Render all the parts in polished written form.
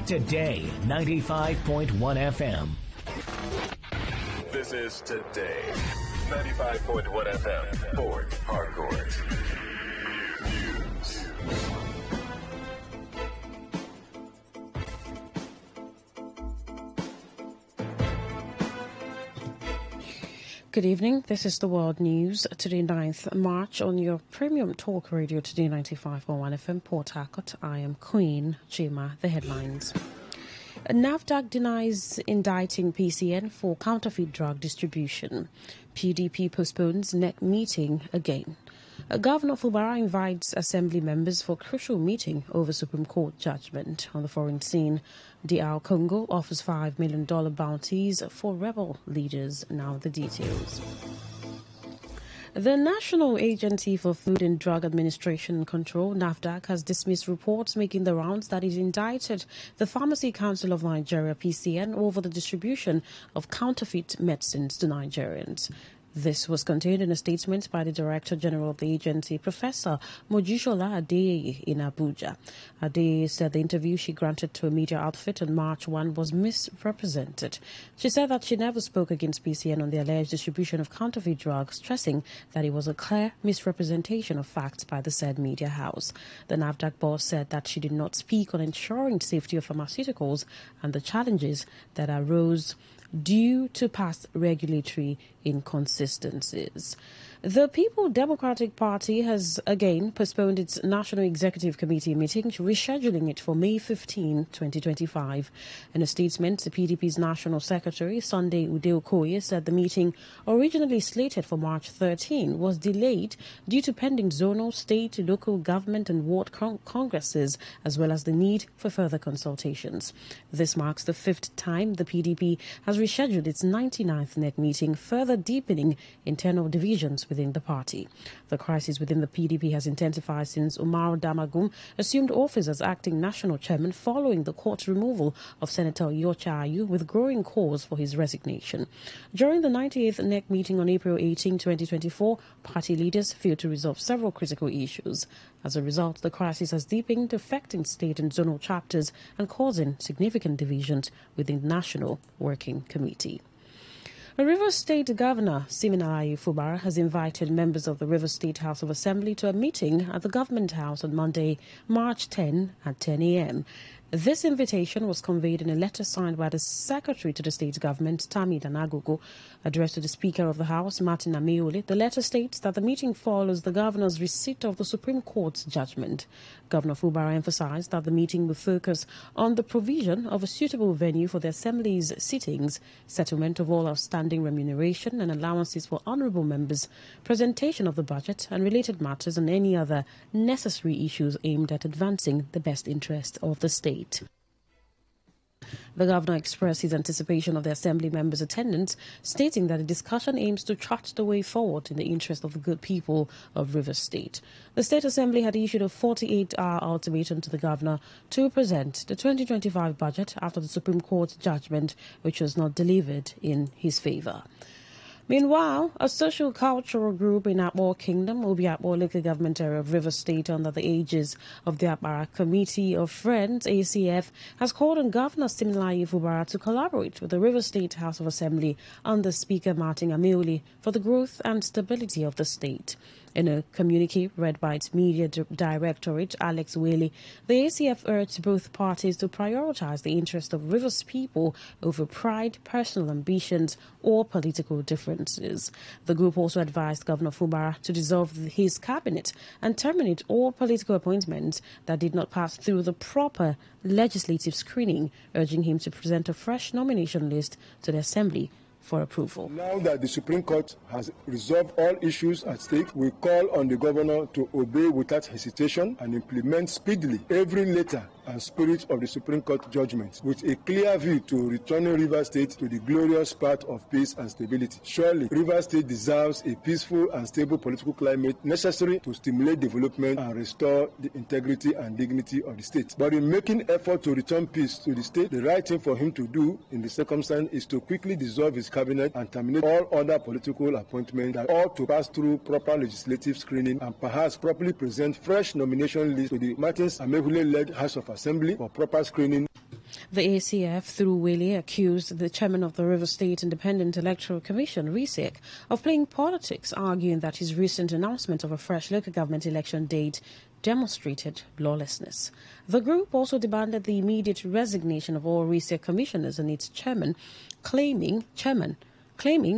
Today 95.1 FM. This is Today 95.1 FM. Port Harcourt. News. Good evening. This is the World News. Today, 9th March, on your premium talk radio, Today 95.1 FM, Port Harcourt. I am Queen Chima. The headlines. NAFDAC denies indicting PCN for counterfeit drug distribution. PDP postpones NEC meeting again. Governor Fubara invites assembly members for crucial meeting over Supreme Court judgment. On the foreign scene, DR Congo offers $5 million bounties for rebel leaders. Now the details. The National Agency for Food and Drug Administration and Control, NAFDAC, has dismissed reports making the rounds that it indicted the Pharmacy Council of Nigeria, PCN, over the distribution of counterfeit medicines to Nigerians. This was contained in a statement by the Director General of the agency, Professor Mojisola Adeye, in Abuja. Adeye said the interview she granted to a media outfit on March 1 was misrepresented. She said that she never spoke against PCN on the alleged distribution of counterfeit drugs, stressing that it was a clear misrepresentation of facts by the said media house. The NAFDAC boss said that she did not speak on ensuring safety of pharmaceuticals and the challenges that arose due to past regulatory inconsistencies. The People Democratic Party has again postponed its National Executive Committee meeting, rescheduling it for May 15, 2025. In a statement, the PDP's National Secretary, Sunday Ude-Okoye, said the meeting, originally slated for March 13, was delayed due to pending zonal, state, local government and ward congresses, as well as the need for further consultations. This marks the fifth time the PDP has rescheduled its 99th NEC meeting, further deepening internal divisions within the party. The crisis within the PDP has intensified since Umar Damagum assumed office as acting national chairman following the court removal of Senator Yocha Ayu, with growing calls for his resignation. During the 98th NEC meeting on April 18, 2024, party leaders failed to resolve several critical issues. As a result, the crisis has deepened, affecting state and zonal chapters and causing significant divisions within the National Working Committee. Rivers State Governor Siminalayi Fubara has invited members of the Rivers State House of Assembly to a meeting at the Government House on Monday, March 10 at 10 a.m. This invitation was conveyed in a letter signed by the Secretary to the State Government, Tami Danagogo, addressed to the Speaker of the House, Martin Ameole. The letter states that the meeting follows the Governor's receipt of the Supreme Court's judgment. Governor Fubara emphasized that the meeting will focus on the provision of a suitable venue for the Assembly's sittings, settlement of all outstanding remuneration and allowances for honourable members, presentation of the budget and related matters, and any other necessary issues aimed at advancing the best interest of the state. The Governor expressed his anticipation of the Assembly members' attendance, stating that the discussion aims to chart the way forward in the interest of the good people of Rivers State. The State Assembly had issued a 48-hour ultimatum to the Governor to present the 2025 budget after the Supreme Court judgment, which was not delivered in his favour. Meanwhile, a social cultural group in Akbor Kingdom, Obi Akbor local government area of Rivers State, under the aegis of the Akbara Committee of Friends, ACF, has called on Governor Siminalayi Fubara to collaborate with the Rivers State House of Assembly under Speaker Martin Ameole for the growth and stability of the state. In a communique read by its media directorate, Alex Whaley, the ACF urged both parties to prioritize the interest of Rivers people over pride, personal ambitions, or political differences. The group also advised Governor Fubara to dissolve his cabinet and terminate all political appointments that did not pass through the proper legislative screening, urging him to present a fresh nomination list to the Assembly for approval. Now that the Supreme Court has resolved all issues at stake, we call on the Governor to obey without hesitation and implement speedily every letter and spirit of the Supreme Court judgment, with a clear view to returning Rivers State to the glorious path of peace and stability. Surely, Rivers State deserves a peaceful and stable political climate necessary to stimulate development and restore the integrity and dignity of the state. But in making effort to return peace to the state, the right thing for him to do in the circumstance is to quickly dissolve his cabinet and terminate all other political appointments that ought to pass through proper legislative screening, and perhaps properly present fresh nomination lists to the Martins Ameole-led House of Assembly for proper screening. The ACF, through Wele, accused the chairman of the River State Independent Electoral Commission, RISEC, of playing politics, arguing that his recent announcement of a fresh local government election date demonstrated lawlessness. The group also demanded the immediate resignation of all RISEC commissioners and its chairman, claiming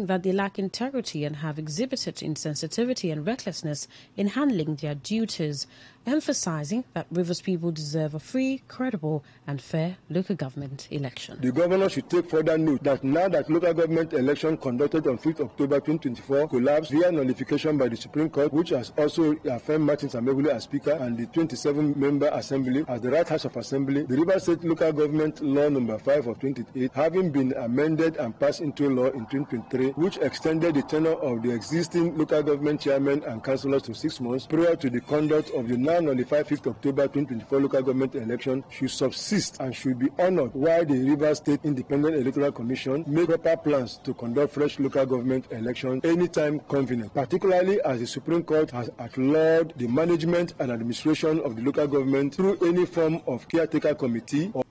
that they lack integrity and have exhibited insensitivity and recklessness in handling their duties, emphasizing that Rivers people deserve a free, credible and fair local government election. The governor should take further note that now that local government election conducted on 5th October 2024 collapsed via nullification by the Supreme Court, which has also affirmed Martin Samegulu as Speaker and the 27-member Assembly as the right House of Assembly, the Rivers State Local Government Law No. 5 of 2008, having been amended and passed into law in 2023, which extended the tenure of the existing local government chairmen and councillors to 6 months prior to the conduct of the now nullified 5th October 2024 local government election, should subsist and should be honored while the Rivers State Independent Electoral Commission make proper plans to conduct fresh local government elections anytime convenient, particularly as the Supreme Court has outlawed the management and administration of the local government through any form of caretaker committee or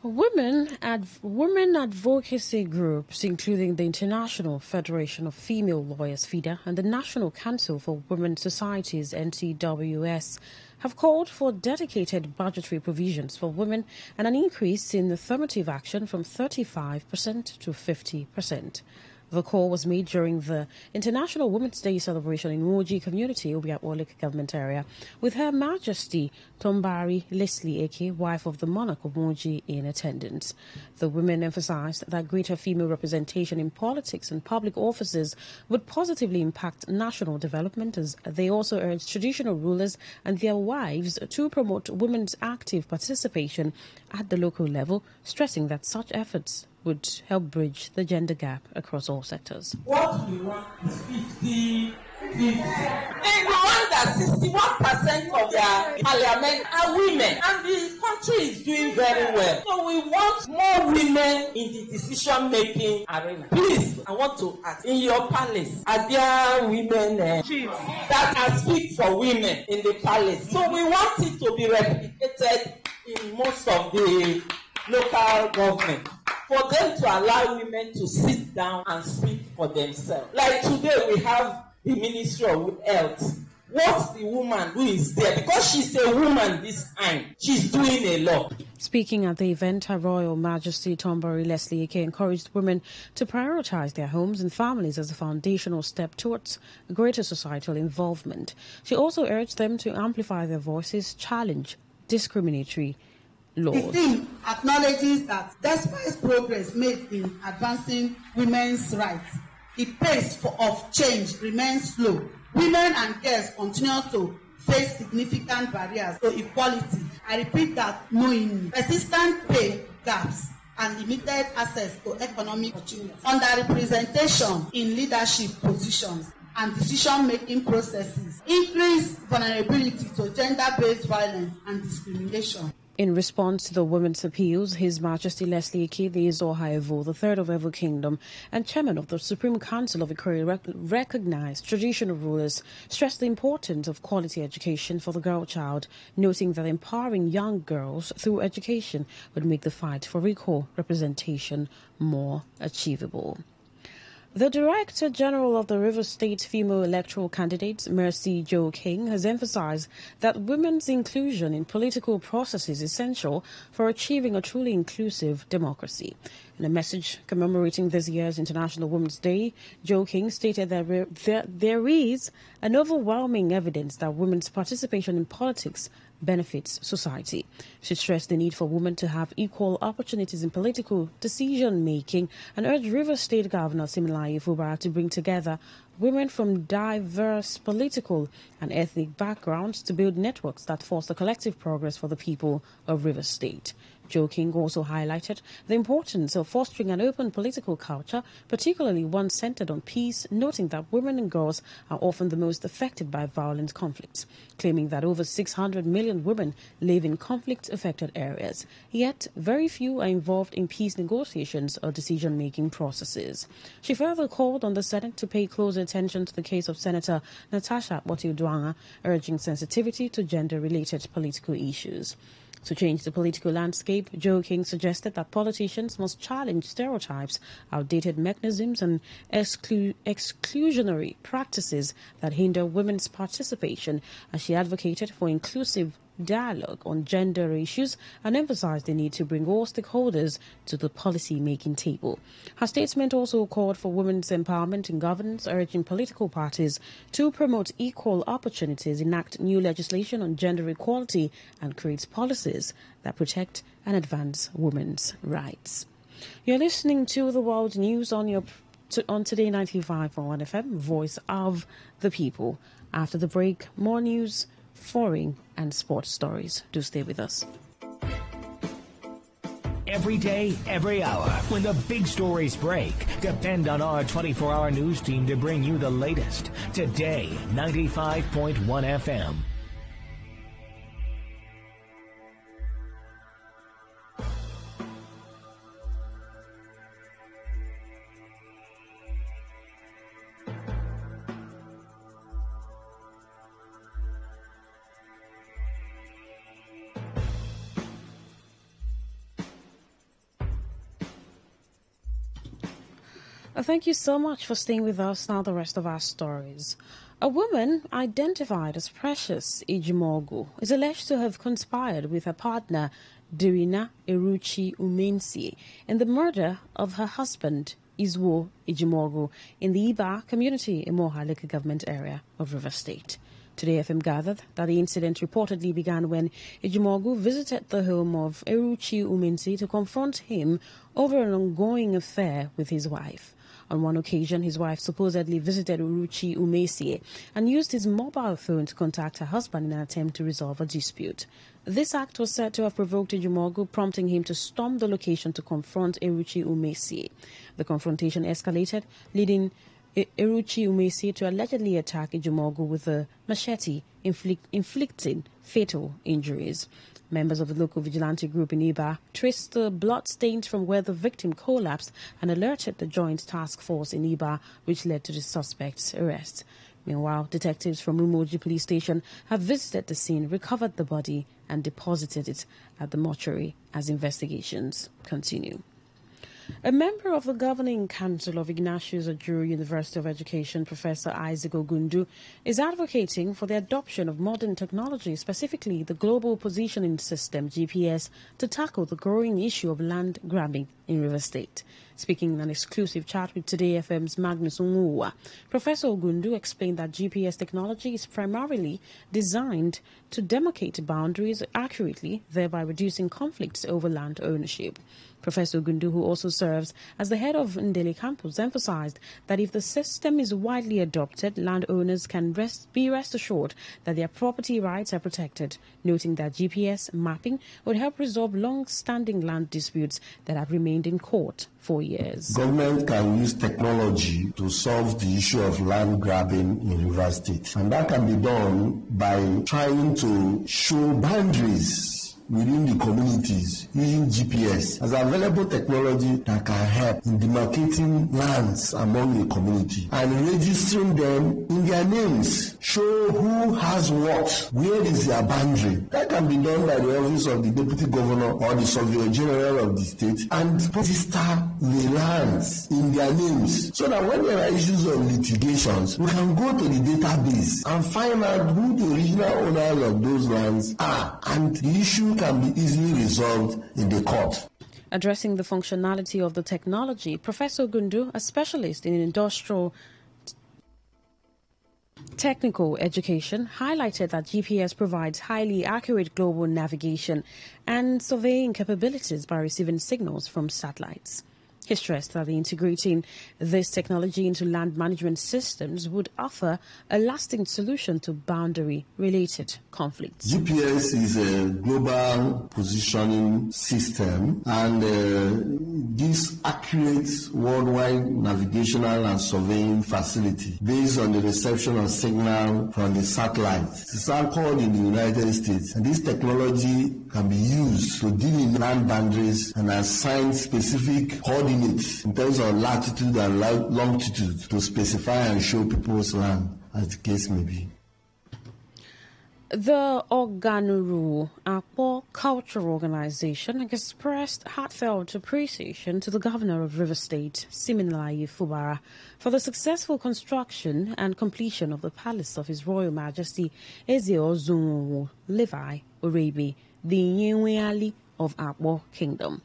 Women advocacy groups, including the International Federation of Female Lawyers, FIDA, and the National Council for Women's Societies, NCWS, have called for dedicated budgetary provisions for women and an increase in affirmative action from 35% to 50%. The call was made during the International Women's Day celebration in Moji Community, Obiakwa Government Area, with Her Majesty Tombari Leslie Eke, wife of the Monarch of Moji, in attendance. The women emphasized that greater female representation in politics and public offices would positively impact national development, as they also urged traditional rulers and their wives to promote women's active participation at the local level, stressing that such efforts would help bridge the gender gap across all sectors. What we want is 50-50. We want that 61% of their parliament are women, and the country is doing very well. So we want more women in the decision-making arena. Please, I want to ask, in your palace, are there women that can speak for women in the palace? So we want it to be replicated in most of the local government, for them to allow women to sit down and speak for themselves. Like today we have the Ministry of Health. What's the woman who is there? Because she's a woman this time, she's doing a lot. Speaking at the event, Her Royal Majesty Tombari Leslie Eke encouraged women to prioritize their homes and families as a foundational step towards greater societal involvement. She also urged them to amplify their voices, challenge discriminatory laws. The theme acknowledges that despite progress made in advancing women's rights, the pace of change remains slow. Women and girls continue to face significant barriers to equality. I repeat that knowingly. Persistent pay gaps and limited access to economic opportunities, underrepresentation in leadership positions and decision-making processes, increased vulnerability to gender-based violence and discrimination. In response to the women's appeals, His Majesty Leslie Eke, the Izoha Evo, the Third of Evo Kingdom, and Chairman of the Supreme Council of Ikore, recognized traditional rulers, stressed the importance of quality education for the girl child, noting that empowering young girls through education would make the fight for equal representation more achievable. The Director General of the River State Female Electoral Candidates, Mercy Jo King, has emphasized that women's inclusion in political processes is essential for achieving a truly inclusive democracy. In a message commemorating this year's International Women's Day, Jo King stated that there is an overwhelming evidence that women's participation in politics benefits society. She stressed the need for women to have equal opportunities in political decision-making and urged River State Governor Similaye Fubara to bring together women from diverse political and ethnic backgrounds to build networks that foster collective progress for the people of River State. Jo King also highlighted the importance of fostering an open political culture, particularly one centered on peace, noting that women and girls are often the most affected by violent conflicts, claiming that over 600 million women live in conflict-affected areas, yet very few are involved in peace negotiations or decision-making processes. She further called on the Senate to pay close attention to the case of Senator Natasha Woti-Duanga, urging sensitivity to gender-related political issues. To change the political landscape, Jo King suggested that politicians must challenge stereotypes, outdated mechanisms and exclusionary practices that hinder women's participation, as she advocated for inclusive dialogue on gender issues and emphasized the need to bring all stakeholders to the policy-making table. Her statement also called for women's empowerment in governance, urging political parties to promote equal opportunities, enact new legislation on gender equality, and create policies that protect and advance women's rights. You're listening to the World News on Today 95.1 FM, Voice of the People. After the break, more news, foreign and sports stories. Do stay with us. Every day, every hour, when the big stories break, depend on our 24-hour news team to bring you the latest. Today, 95.1 FM. Thank you so much for staying with us. Now the rest of our stories. A woman identified as Precious Ejimogu is alleged to have conspired with her partner, Dirina Eruchi Umensie, in the murder of her husband, Izwo Ejimogu, in the Iba community in Mohalika government area of River State. Today FM gathered that the incident reportedly began when Ejimogu visited the home of Eruchi Umensie to confront him over an ongoing affair with his wife. On one occasion, his wife supposedly visited Uruchi Umesie and used his mobile phone to contact her husband in an attempt to resolve a dispute. This act was said to have provoked Ejimogu, prompting him to storm the location to confront Uruchi Umesie. The confrontation escalated, leading Uruchi Umesie to allegedly attack Ejimogu with a machete, inflicting fatal injuries. Members of the local vigilante group in Iba traced the bloodstains from where the victim collapsed and alerted the Joint Task Force in Iba, which led to the suspect's arrest. Meanwhile, detectives from Umoji Police Station have visited the scene, recovered the body, and deposited it at the mortuary as investigations continue. A member of the Governing Council of Ignatius Ajuru University of Education, Professor Isaac Ogundu, is advocating for the adoption of modern technology, specifically the Global Positioning System, GPS, to tackle the growing issue of land grabbing in River State. Speaking in an exclusive chat with Today FM's Magnus Unguwa, Professor Ogundu explained that GPS technology is primarily designed to demarcate boundaries accurately, thereby reducing conflicts over land ownership. Professor Ogundu, who also serves as the head of Ndeli Campus, emphasized that if the system is widely adopted, landowners can be rest assured that their property rights are protected, noting that GPS mapping would help resolve long-standing land disputes that have remained in court for years. Government can use technology to solve the issue of land grabbing in River State, and that can be done by trying to show boundaries within the communities using GPS as available technology that can help in demarcating lands among the community and registering them in their names. Show who has what, where is their boundary. That can be done by the office of the Deputy Governor or the Surveyor General of the state and register the lands in their names so that when there are issues of litigations, we can go to the database and find out who the original owners of those lands are, and the issue can be easily resolved in the court. Addressing the functionality of the technology, Professor Gundu, a specialist in industrial technical education, highlighted that GPS provides highly accurate global navigation and surveying capabilities by receiving signals from satellites. He stressed that integrating this technology into land management systems would offer a lasting solution to boundary-related conflicts. GPS is a global positioning system, and this accurate worldwide navigational and surveying facility based on the reception of signal from the satellites. It's anchored in the United States, and this technology can be used to deal in land boundaries and assign specific coordinates in terms of latitude and longitude to specify and show people's land, as the case may be. The Oganuru Akpo Cultural Organization expressed heartfelt appreciation to the Governor of River State, Siminalayi Fubara, for the successful construction and completion of the Palace of His Royal Majesty Eze Ozunwu Levi Orebi, the Nyeweali of Akpo Kingdom.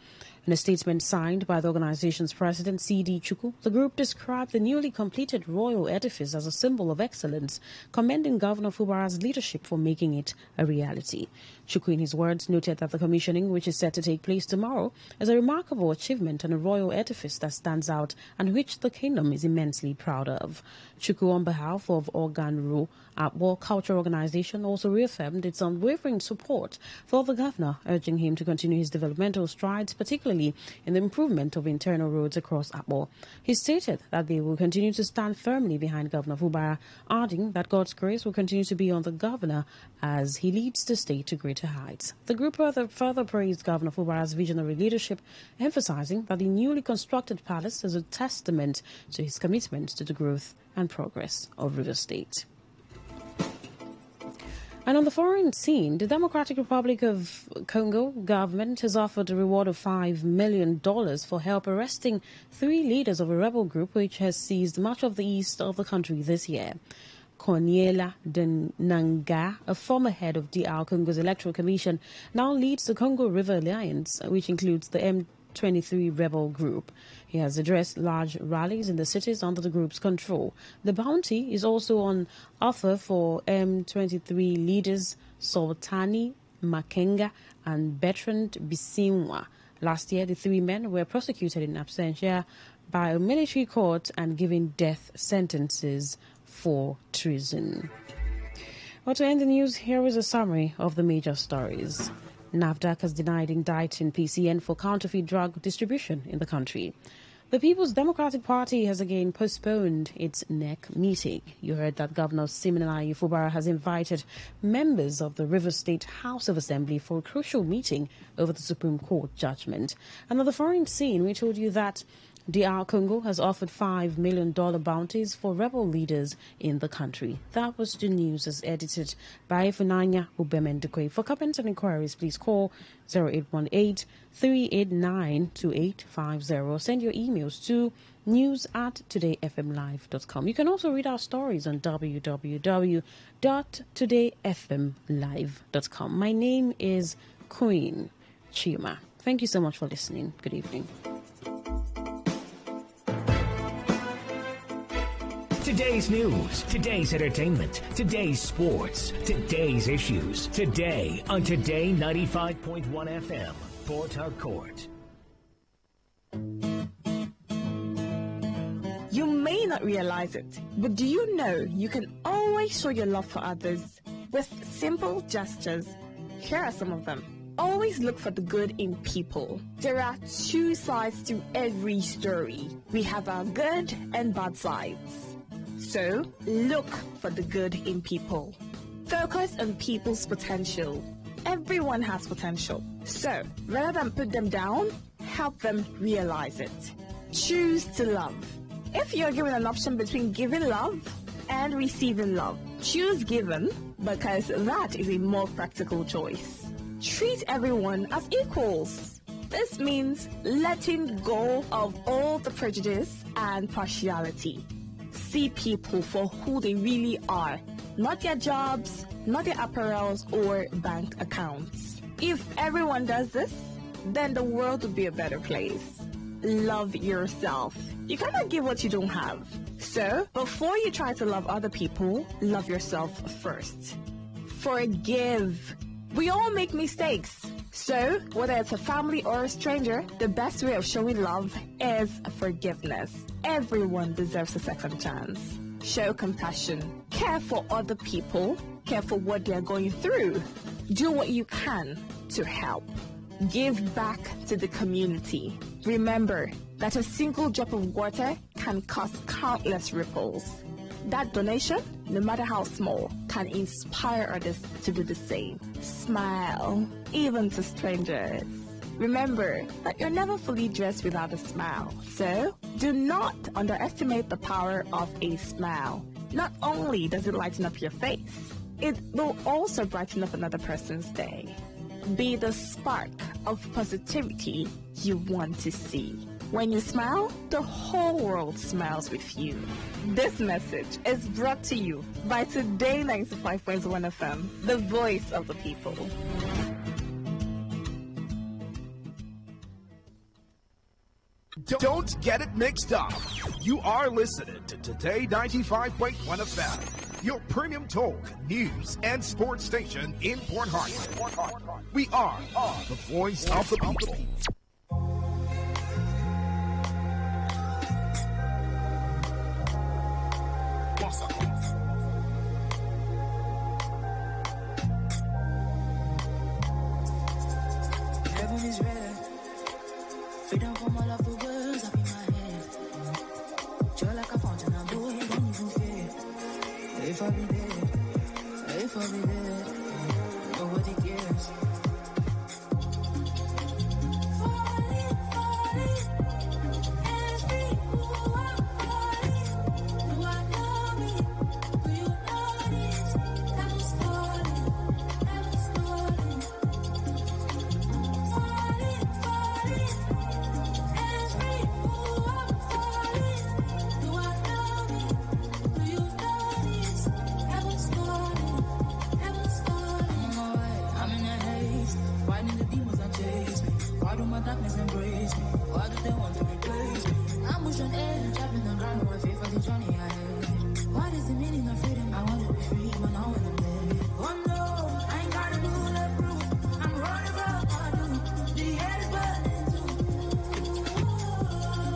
In a statement signed by the organization's president, C.D. Chukwu, the group described the newly completed royal edifice as a symbol of excellence, commending Governor Fubara's leadership for making it a reality. Chukwu, in his words, noted that the commissioning, which is set to take place tomorrow, is a remarkable achievement and a royal edifice that stands out and which the kingdom is immensely proud of. Chukwu, on behalf of Oganru Akpo Cultural Organization, also reaffirmed its unwavering support for the governor, urging him to continue his developmental strides, particularly in the improvement of internal roads across Akpo. He stated that they will continue to stand firmly behind Governor Fubara, adding that God's grace will continue to be on the governor as he leads the state to greater heights. The group further praised Governor Fubara's visionary leadership, emphasizing that the newly constructed palace is a testament to his commitment to the growth and progress of River State. And on the foreign scene, the Democratic Republic of Congo government has offered a reward of $5 million for help arresting 3 leaders of a rebel group which has seized much of the east of the country this year. Cornelia Denanga, a former head of DR Congo's Electoral Commission, now leads the Congo River Alliance, which includes the M23 rebel group. He has addressed large rallies in the cities under the group's control. The bounty is also on offer for M23 leaders Sultani Makenga and Bertrand Bisimwa. Last year, the 3 men were prosecuted in absentia by a military court and given death sentences for treason. Well, to end the news, here is a summary of the major stories. NAFDAC has denied indicting PCN for counterfeit drug distribution in the country. The People's Democratic Party has again postponed its NEC meeting. You heard that Governor Siminalayi Fubara has invited members of the River State House of Assembly for a crucial meeting over the Supreme Court judgment. And on the foreign scene, we told you that DR Congo has offered $5 million bounties for rebel leaders in the country. That was the news as edited by Funanya Ubemendekwe. For comments and inquiries, please call 0818-389-2850. Send your emails to news@todayfmlive.com. You can also read our stories on www.todayfmlive.com. My name is Queen Chima. Thank you so much for listening. Good evening. Today's news, today's entertainment, today's sports, today's issues. Today on Today95.1 FM, Port Harcourt. You may not realize it, but do you know you can always show your love for others with simple gestures? Here are some of them. Always look for the good in people. There are 2 sides to every story. We have our good and bad sides. So, look for the good in people. Focus on people's potential. Everyone has potential. So, rather than put them down, help them realize it. Choose to love. If you're given an option between giving love and receiving love, choose giving because that is a more practical choice. Treat everyone as equals. This means letting go of all the prejudice and partiality. See people for who they really are, not their jobs, not their apparels or bank accounts. If everyone does this, then the world would be a better place. Love yourself. You cannot give what you don't have. So, before you try to love other people, love yourself first. Forgive. We all make mistakes. So, whether it's a family or a stranger, the best way of showing love is forgiveness. Everyone deserves a second chance. Show compassion. Care for other people. Care for what they are going through. Do what you can to help. Give back to the community. Remember that a single drop of water can cause countless ripples. That donation, no matter how small, can inspire others to do the same. Smile, even to strangers. Remember that you're never fully dressed without a smile. So, do not underestimate the power of a smile. Not only does it lighten up your face, it will also brighten up another person's day. Be the spark of positivity you want to see. When you smile, the whole world smiles with you. This message is brought to you by Today95.1 FM, the voice of the people. Don't get it mixed up. You are listening to Today 95.1 FM, your premium talk, news, and sports station in Port Harcourt. We are the voice of the people. Heaven is red. Freedom from all of the words up in my head. Joy like a fountain, and boy, don't even fear. If I be dead, nobody cares. Falling, every move I'm falling. Do I know me? Do you notice? Heaven's calling, heaven's calling. Falling, every move I'm falling. Do I know me? Do you notice? Heaven's calling, heaven's calling. I'm on my way, I'm in a haste. Why do the demons not chase me? Why do my darkness embrace me? Why do they want to replace me? I'm pushing air, trapping the ground on my feet for the journey ahead. What is the meaning of freedom? I want to be free, but now when I'm dead. Oh no, I ain't got a bulletproof. I'm running from my doom. The air is burning too.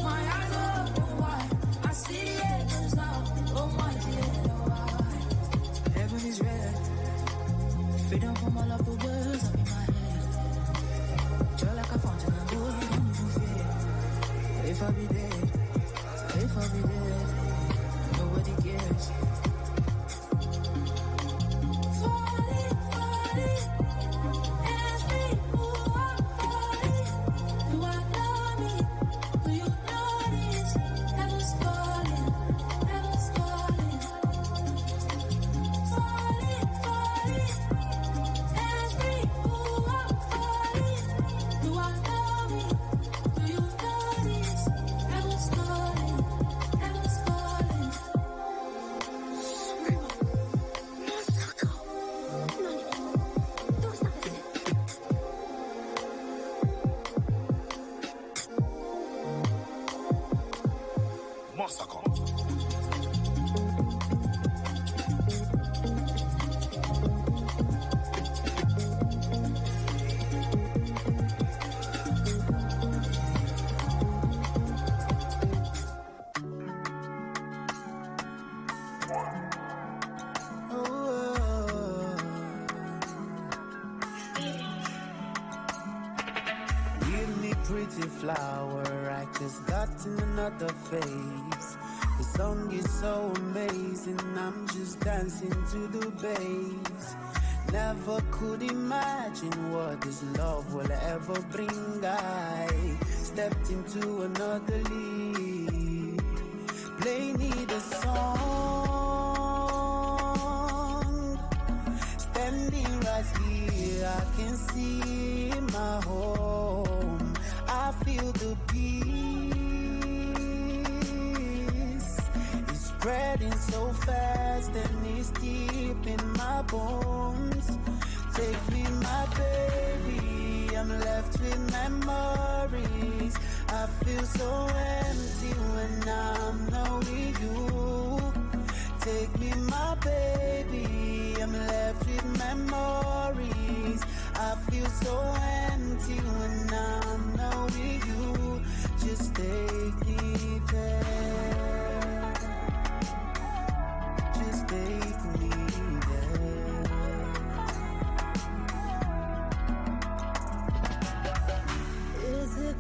My eyes are open wide. I see the heavens now. Oh my dear, why? Heaven is red. Freedom from all of the words up in my head. Joy like a fountain, and boy, don't even fear. If I be dead, nobody cares. Falling, every move I'm falling. Do I know me? Do you notice? Heaven's calling, heaven's calling. Falling, every move I'm falling. Do I know me? Do you notice? Heaven's calling, heaven's calling. Massacre. Give me pretty flower, I just got another phase. The song is so amazing, I'm just dancing to the bass. Never could imagine what this love will ever bring. I stepped into another league. Play me the song. Standing right here, I can see my home. I feel the peace. It's spreading so fast and it's deep in my bones. Take me, my baby, I'm left with memories. I feel so empty when I'm not with you. Take me, my baby, I'm left with memories. I feel so empty.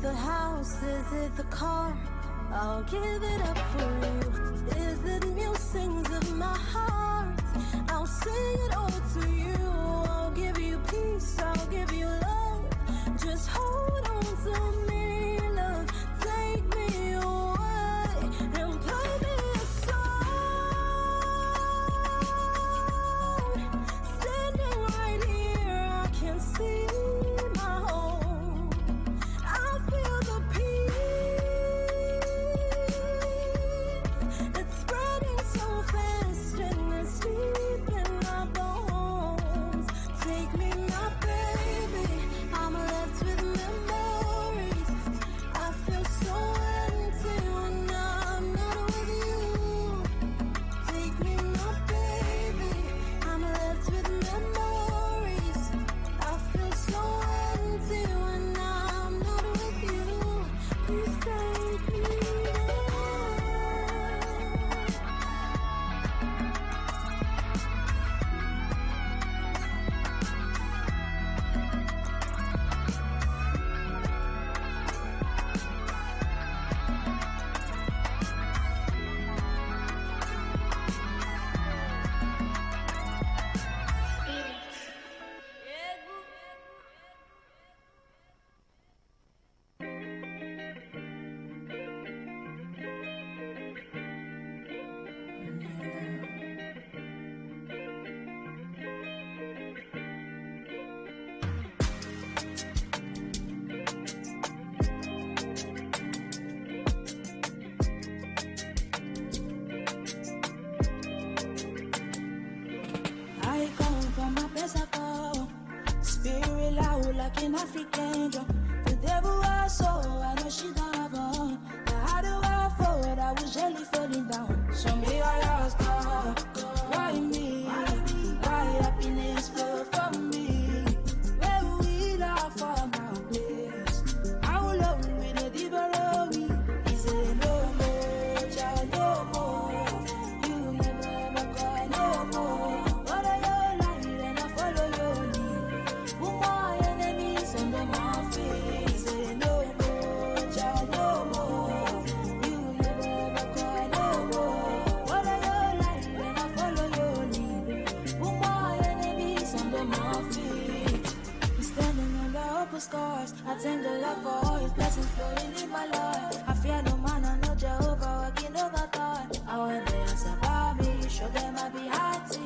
it the house? Is it the car? I'll give it up for you. Is it musings of my heart? I'll sing it all to you. I'll give you peace, I'll give you love. Just hold on to me, love. Take me away and play me a song. Standing right here, I can see my home. I feel the peace. It's spreading so fast and it's deep in my bones. Take me, my baby. I'm left with memories. I feel so empty when I'm not with you. Take me, my baby. I'm left with memories. I feel so empty when I'm not with you. Please take me there. I come from a place of power. Spirit loud like an African drum. The devil was so I know she don't have on. How do I forward? I was gently falling down. So me I ask God, why me? Why happiness flow from me? Where will I find my place? How long will it devour me? He said no more, child, no more. You never ever cry no more. But I light and I follow your lead. Who my enemies and them my feet? Say no more, child, no more. You never ever cry no more. But I light and I follow your lead. Who my enemies and them my feet? He's standing on the open scars. I thank the Lord for all his blessings flowing in my life. I fear no man, I know Jehovah working over time. I want the answer by me, show them I be happy.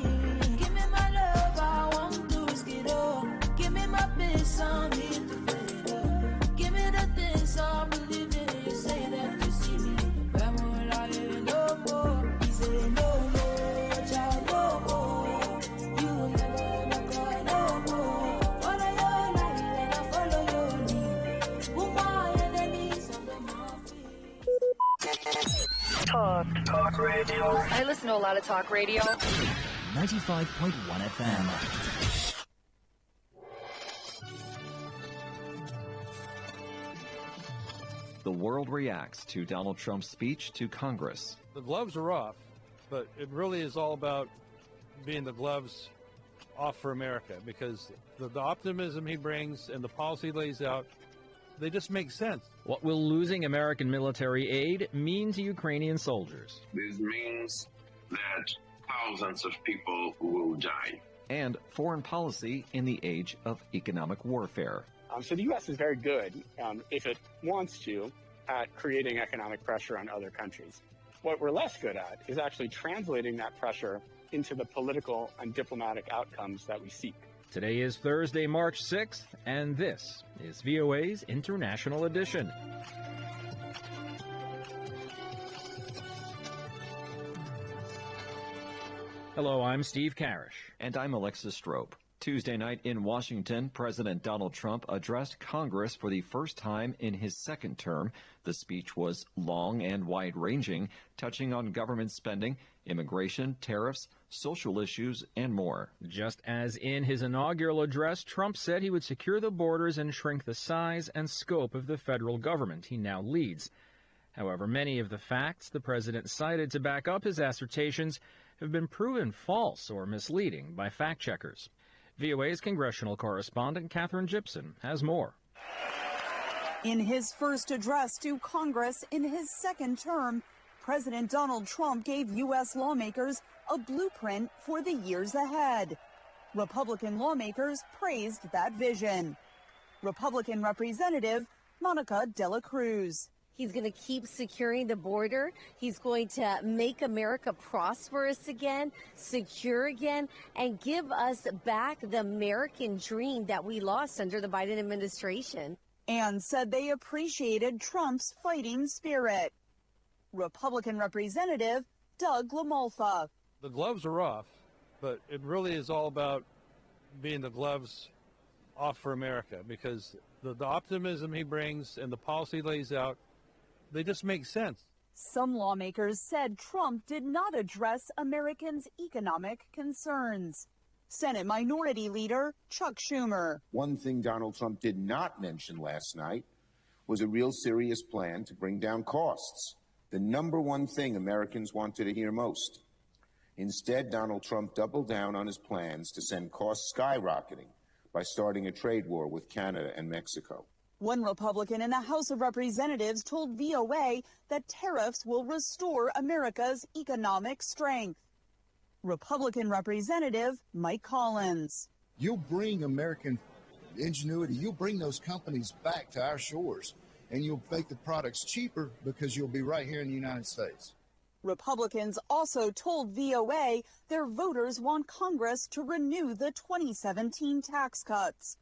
Give me my love, I want to risk it all. Give me my peace, I need to fade up. Give me the things I believe in. You say that you see me. Where will I hear no more? He say no more, child, no more. You will never ever cry no more. But I light and I follow your lead. Who my enemies and them my feet. Talk radio. I listen to a lot of talk radio. 95.1 FM. The world reacts to Donald Trump's speech to Congress. The gloves are off, but it really is all about being the gloves off for America, because the optimism he brings and the policy he lays out, they just make sense. What will losing American military aid mean to Ukrainian soldiers? This means that thousands of people will die. And foreign policy in the age of economic warfare. So the U.S. is very good, if it wants to, at creating economic pressure on other countries. What we're less good at is actually translating that pressure into the political and diplomatic outcomes that we seek. Today is Thursday, March 6th, and this is VOA's International Edition. Hello, I'm Steve Karish. And I'm Alexis Strope. Tuesday night in Washington, President Donald Trump addressed Congress for the first time in his second term. The speech was long and wide-ranging, touching on government spending, immigration, tariffs, social issues, and more. Just as in his inaugural address, Trump said he would secure the borders and shrink the size and scope of the federal government he now leads. However, many of the facts the president cited to back up his assertions have been proven false or misleading by fact-checkers. VOA's congressional correspondent Catherine Gibson has more. In his first address to Congress in his second term, President Donald Trump gave U.S. lawmakers a blueprint for the years ahead. Republican lawmakers praised that vision. Republican Representative Monica De La Cruz. He's going to keep securing the border. He's going to make America prosperous again, secure again, and give us back the American dream that we lost under the Biden administration. And said they appreciated Trump's fighting spirit. Republican Representative Doug LaMalfa. The gloves are off, but it really is all about being the gloves off for America, because the optimism he brings and the policy he lays out, they just make sense. Some lawmakers said Trump did not address Americans' economic concerns. Senate Minority Leader Chuck Schumer. One thing Donald Trump did not mention last night was a real serious plan to bring down costs, the number one thing Americans wanted to hear most. Instead, Donald Trump doubled down on his plans to send costs skyrocketing by starting a trade war with Canada and Mexico. One Republican in the House of Representatives told VOA that tariffs will restore America's economic strength. Republican Representative Mike Collins. You'll bring American ingenuity, you'll bring those companies back to our shores, and you'll make the products cheaper because you'll be right here in the United States. Republicans also told VOA their voters want Congress to renew the 2017 tax cuts.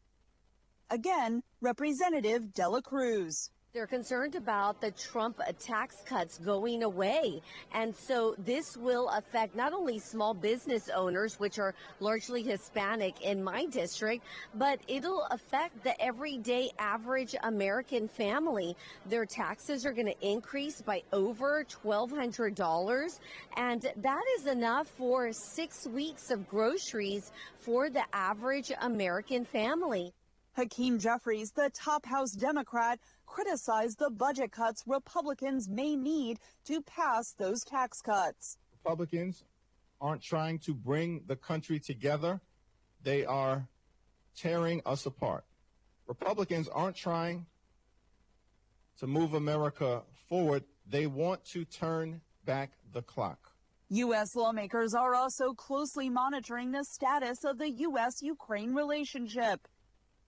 Again, Representative De La Cruz. They're concerned about the Trump tax cuts going away. And so this will affect not only small business owners, which are largely Hispanic in my district, but it'll affect the everyday average American family. Their taxes are going to increase by over $1,200. And that is enough for 6 weeks of groceries for the average American family. Hakeem Jeffries, the top House Democrat, criticized the budget cuts Republicans may need to pass those tax cuts. Republicans aren't trying to bring the country together. They are tearing us apart. Republicans aren't trying to move America forward. They want to turn back the clock. U.S. lawmakers are also closely monitoring the status of the U.S.-Ukraine relationship.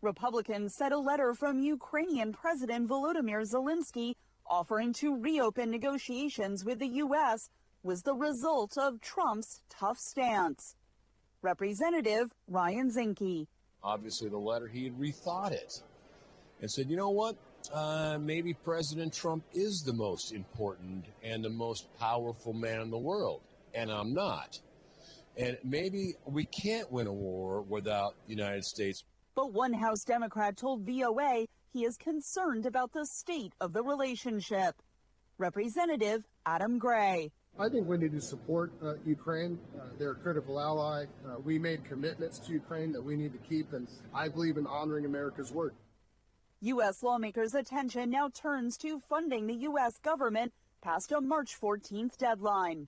Republicans said a letter from Ukrainian President Volodymyr Zelensky offering to reopen negotiations with the U.S. was the result of Trump's tough stance. Representative Ryan Zinke. Obviously, the letter, he had rethought it and said, you know what, maybe President Trump is the most important and the most powerful man in the world, and I'm not. And maybe we can't win a war without the United States. But one House Democrat told VOA he is concerned about the state of the relationship. Representative Adam Gray. I think we need to support Ukraine. They're a critical ally. We made commitments to Ukraine that we need to keep, and I believe in honoring America's word. U.S. lawmakers' attention now turns to funding the U.S. government past a March 14th deadline.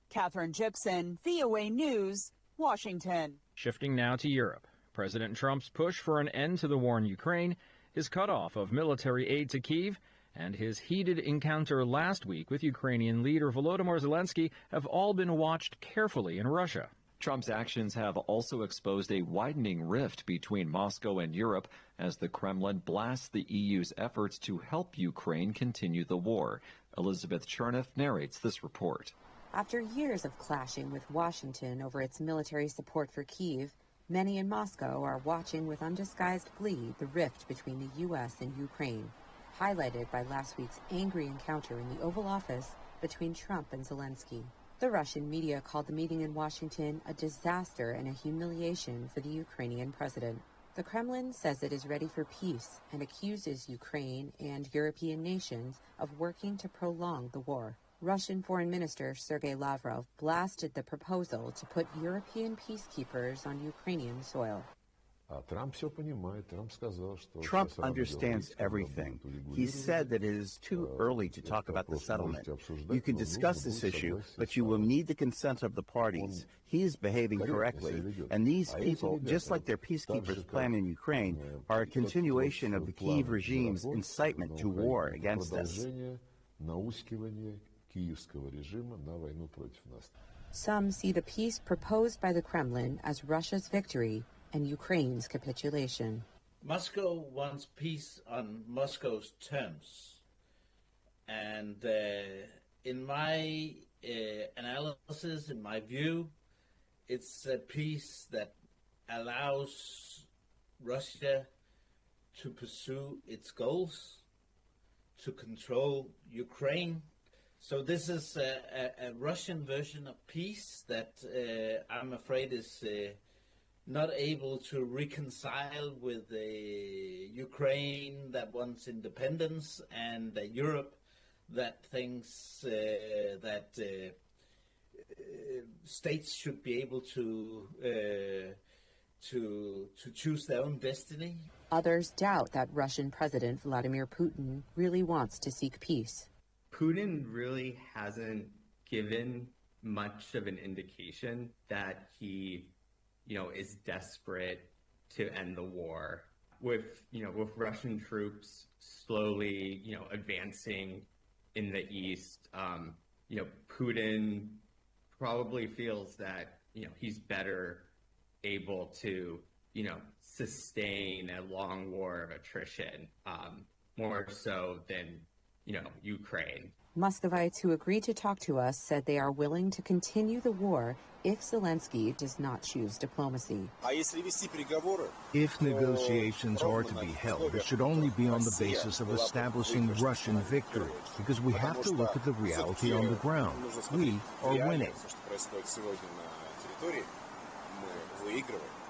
Catherine Gibson, VOA News, Washington. Shifting now to Europe. President Trump's push for an end to the war in Ukraine, his cutoff of military aid to Kyiv, and his heated encounter last week with Ukrainian leader Volodymyr Zelensky have all been watched carefully in Russia. Trump's actions have also exposed a widening rift between Moscow and Europe as the Kremlin blasts the EU's efforts to help Ukraine continue the war. Elizabeth Chernoff narrates this report. After years of clashing with Washington over its military support for Kyiv, many in Moscow are watching with undisguised glee the rift between the U.S. and Ukraine, highlighted by last week's angry encounter in the Oval Office between Trump and Zelensky. The Russian media called the meeting in Washington a disaster and a humiliation for the Ukrainian president. The Kremlin says it is ready for peace and accuses Ukraine and European nations of working to prolong the war. Russian Foreign Minister Sergei Lavrov blasted the proposal to put European peacekeepers on Ukrainian soil. Trump understands everything. He said that it is too early to talk about the settlement. You can discuss this issue, but you will need the consent of the parties. He is behaving correctly, and these people, just like their peacekeepers plan in Ukraine, are a continuation of the Kyiv regime's incitement to war against us. Some see the peace proposed by the Kremlin as Russia's victory and Ukraine's capitulation. Moscow wants peace on Moscow's terms. And in my analysis, in my view, it's a peace that allows Russia to pursue its goals, to control Ukraine. So this is a Russian version of peace that I'm afraid is not able to reconcile with Ukraine that wants independence and Europe that thinks that states should be able to choose their own destiny. Others doubt that Russian President Vladimir Putin really wants to seek peace. Putin really hasn't given much of an indication that he, is desperate to end the war. With Russian troops slowly, advancing in the east, Putin probably feels that, he's better able to, sustain a long war of attrition, more so than, Ukraine. Muscovites who agreed to talk to us said they are willing to continue the war if Zelensky does not choose diplomacy. If negotiations are to be held, it should only be on the basis of establishing Russian victory, because we have to look at the reality on the ground. We are winning.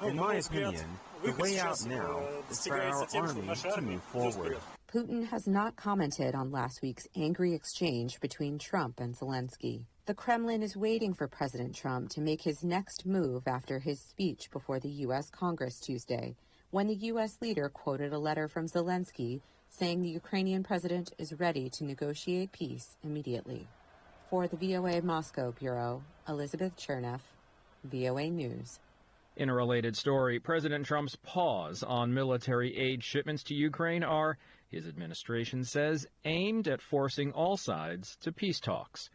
In my opinion, the way out now is for our army to move forward. Putin has not commented on last week's angry exchange between Trump and Zelensky. The Kremlin is waiting for President Trump to make his next move after his speech before the U.S. Congress Tuesday, when the U.S. leader quoted a letter from Zelensky saying the Ukrainian president is ready to negotiate peace immediately. For the VOA Moscow Bureau, Elizabeth Cherneff, VOA News. In a related story, President Trump's pause on military aid shipments to Ukraine are, his administration says, aimed at forcing all sides to peace talks.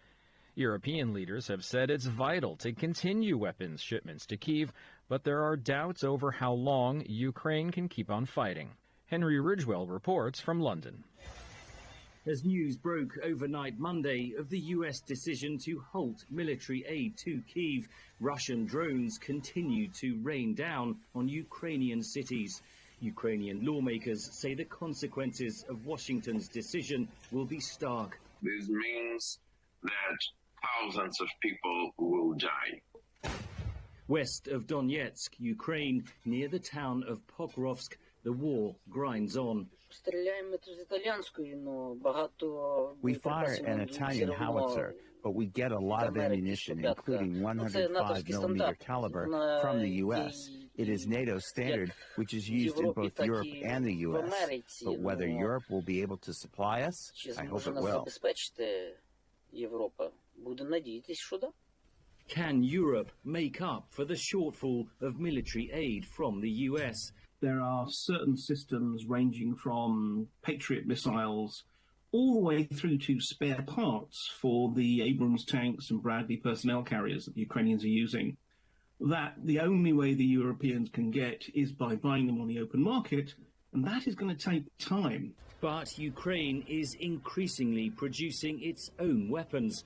European leaders have said it's vital to continue weapons shipments to Kyiv, but there are doubts over how long Ukraine can keep on fighting. Henry Ridgewell reports from London. As news broke overnight Monday of the U.S. decision to halt military aid to Kyiv, Russian drones continue to rain down on Ukrainian cities. Ukrainian lawmakers say the consequences of Washington's decision will be stark. This means that thousands of people will die. West of Donetsk, Ukraine, near the town of Pokrovsk, the war grinds on. We fire an Italian howitzer, but we get a lot of ammunition, including 105mm caliber, from the U.S. It is NATO standard, which is used in both Europe and the U.S. But whether Europe will be able to supply us, I hope it will. Can Europe make up for the shortfall of military aid from the U.S.? There are certain systems ranging from Patriot missiles all the way through to spare parts for the Abrams tanks and Bradley personnel carriers that the Ukrainians are using, that the only way the Europeans can get is by buying them on the open market, and that is going to take time. But Ukraine is increasingly producing its own weapons.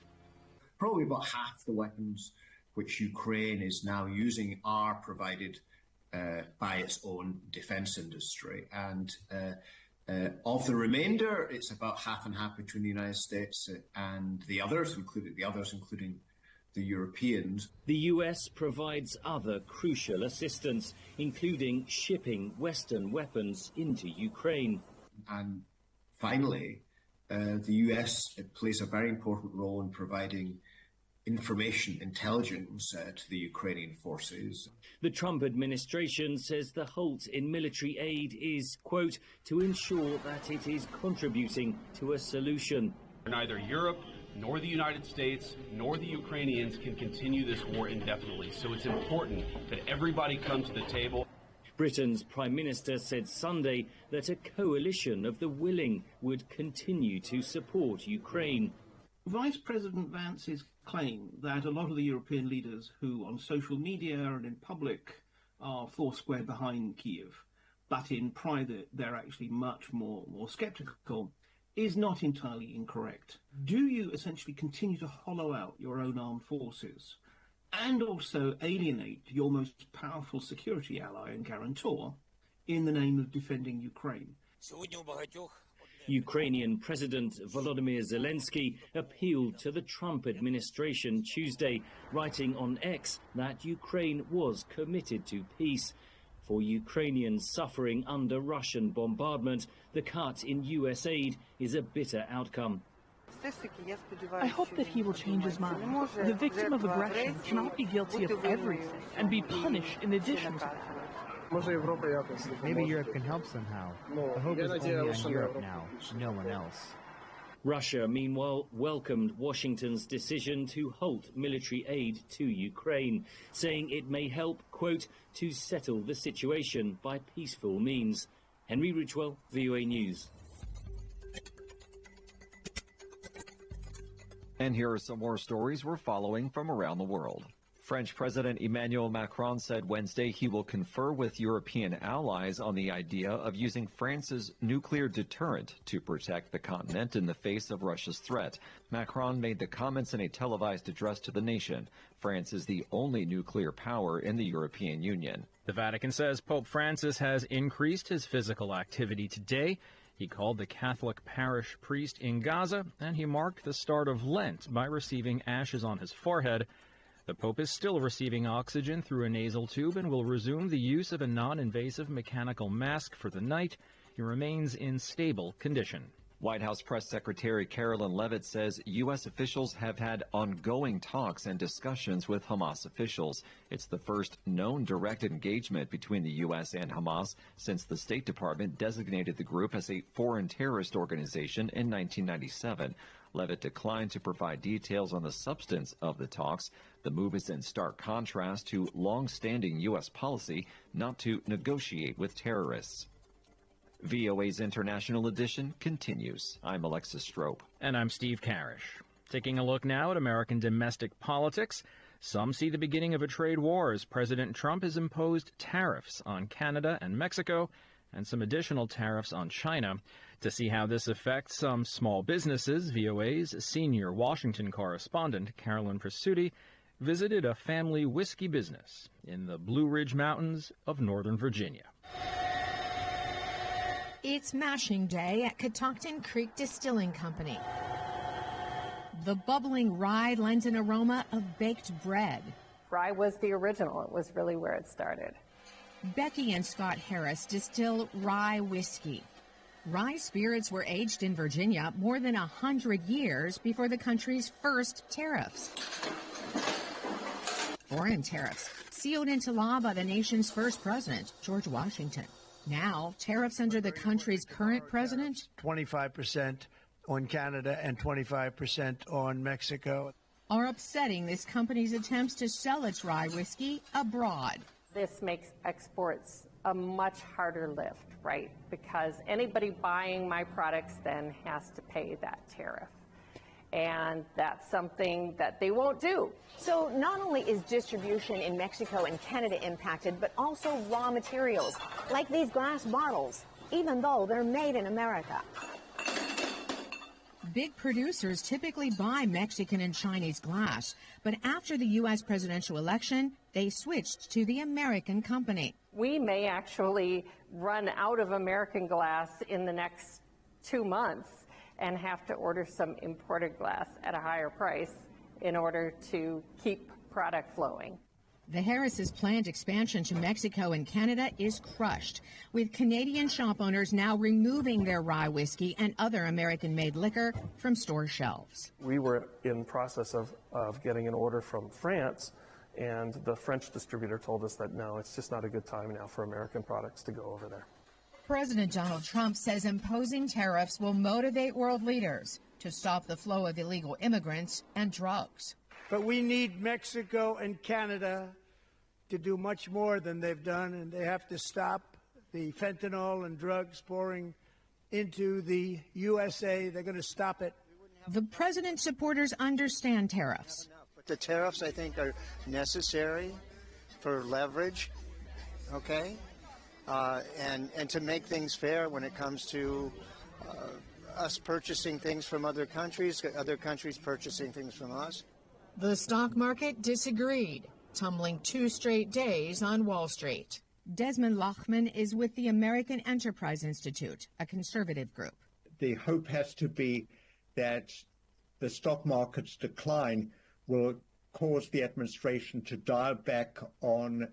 Probably about half the weapons which Ukraine is now using are provided by its own defence industry. And of the remainder, it's about half and half between the United States and the others, including the Europeans. The US provides other crucial assistance, including shipping Western weapons into Ukraine. And finally, the US plays a very important role in providing information intelligence to the Ukrainian forces. The Trump administration says the halt in military aid is, quote, to ensure that it is contributing to a solution. Neither Europe nor the United States nor the Ukrainians can continue this war indefinitely. So it's important that everybody come to the table. Britain's Prime Minister said Sunday that a coalition of the willing would continue to support Ukraine. Vice President Vance's claim that a lot of the European leaders who on social media and in public are foursquare behind Kiev, but in private they're actually much more sceptical, is not entirely incorrect. Do you essentially continue to hollow out your own armed forces and also alienate your most powerful security ally and guarantor in the name of defending Ukraine? Ukrainian President Volodymyr Zelensky appealed to the Trump administration Tuesday, writing on X that Ukraine was committed to peace. For Ukrainians suffering under Russian bombardment, the cut in US aid is a bitter outcome. I hope that he will change his mind. The victim of aggression cannot be guilty of everything and be punished in addition to that. Maybe Europe can help somehow. The hope is only on Europe now, no one else. Russia, meanwhile, welcomed Washington's decision to halt military aid to Ukraine, saying it may help, quote, to settle the situation by peaceful means. Henry Ridgwell, VOA News. And here are some more stories we're following from around the world. French President Emmanuel Macron said Wednesday he will confer with European allies on the idea of using France's nuclear deterrent to protect the continent in the face of Russia's threat. Macron made the comments in a televised address to the nation. France is the only nuclear power in the European Union. The Vatican says Pope Francis has increased his physical activity today. He called the Catholic parish priest in Gaza, and he marked the start of Lent by receiving ashes on his forehead. The Pope is still receiving oxygen through a nasal tube and will resume the use of a non-invasive mechanical mask for the night. He remains in stable condition. White House Press Secretary Carolyn Leavitt says U.S. officials have had ongoing talks and discussions with Hamas officials. It's the first known direct engagement between the U.S. and Hamas since the State Department designated the group as a foreign terrorist organization in 1997. Leavitt declined to provide details on the substance of the talks. The move is in stark contrast to long-standing U.S. policy not to negotiate with terrorists. VOA's International Edition continues. I'm Alexis Strope. And I'm Steve Karish. Taking a look now at American domestic politics. Some see the beginning of a trade war as President Trump has imposed tariffs on Canada and Mexico and some additional tariffs on China. To see how this affects some small businesses, VOA's senior Washington correspondent, Carolyn Presutti, visited a family whiskey business in the Blue Ridge Mountains of Northern Virginia. It's mashing day at Catoctin Creek Distilling Company. The bubbling rye lends an aroma of baked bread. Rye was the original. It was really where it started. Becky and Scott Harris distill rye whiskey. Rye spirits were aged in Virginia more than 100 years before the country's first tariffs. Foreign tariffs sealed into law by the nation's first president, George Washington. Now, tariffs under the country's current president? 25% on Canada and 25% on Mexico. Are upsetting this company's attempts to sell its rye whiskey abroad. This makes exports a much harder lift, right? Because anybody buying my products then has to pay that tariff. And that's something that they won't do. So not only is distribution in Mexico and Canada impacted, but also raw materials, like these glass bottles, even though they're made in America. Big producers typically buy Mexican and Chinese glass, but after the U.S. presidential election, they switched to the American company. We may actually run out of American glass in the next 2 months and have to order some imported glass at a higher price in order to keep product flowing. The Harris's planned expansion to Mexico and Canada is crushed, with Canadian shop owners now removing their rye whiskey and other American-made liquor from store shelves. We were in process of getting an order from France, and the French distributor told us that no, it's just not a good time now for American products to go over there. President Donald Trump says imposing tariffs will motivate world leaders to stop the flow of illegal immigrants and drugs. But we need Mexico and Canada to do much more than they've done, and they have to stop the fentanyl and drugs pouring into the USA. They're going to stop it. The president's supporters understand tariffs. But the tariffs, I think, are necessary for leverage, okay? And to make things fair when it comes to us purchasing things from other countries purchasing things from us. The stock market disagreed, tumbling 2 straight days on Wall Street. Desmond Lachman is with the American Enterprise Institute, a conservative group. The hope has to be that the stock market's decline will cause the administration to dial back on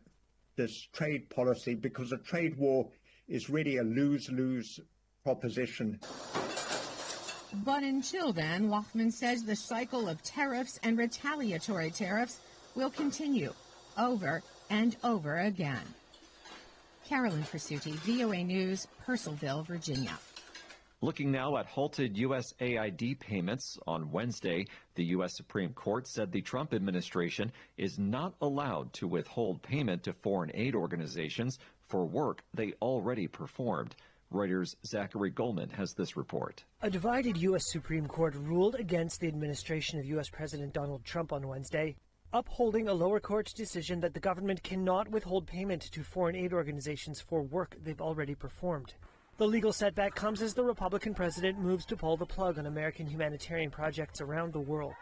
this trade policy, because a trade war is really a lose-lose proposition. But until then, Lachman says the cycle of tariffs and retaliatory tariffs will continue over and over again. Carolyn Presutti, VOA News, Purcellville, Virginia. Looking now at halted USAID payments, on Wednesday, the U.S. Supreme Court said the Trump administration is not allowed to withhold payment to foreign aid organizations for work they already performed. Reuters' Zachary Goldman has this report. A divided U.S. Supreme Court ruled against the administration of U.S. President Donald Trump on Wednesday, upholding a lower court's decision that the government cannot withhold payment to foreign aid organizations for work they've already performed. The legal setback comes as the Republican president moves to pull the plug on American humanitarian projects around the world.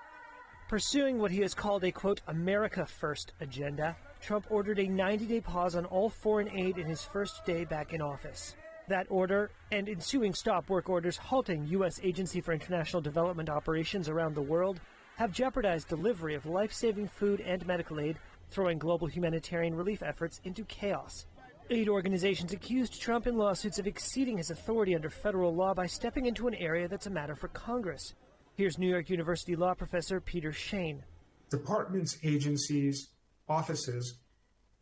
Pursuing what he has called a, quote, America First agenda, Trump ordered a 90-day pause on all foreign aid in his first day back in office. That order and ensuing stop work orders halting U.S. Agency for International Development operations around the world have jeopardized delivery of life-saving food and medical aid, throwing global humanitarian relief efforts into chaos. Aid organizations accused Trump in lawsuits of exceeding his authority under federal law by stepping into an area that's a matter for Congress. Here's New York University law professor Peter Shane. Departments, agencies, offices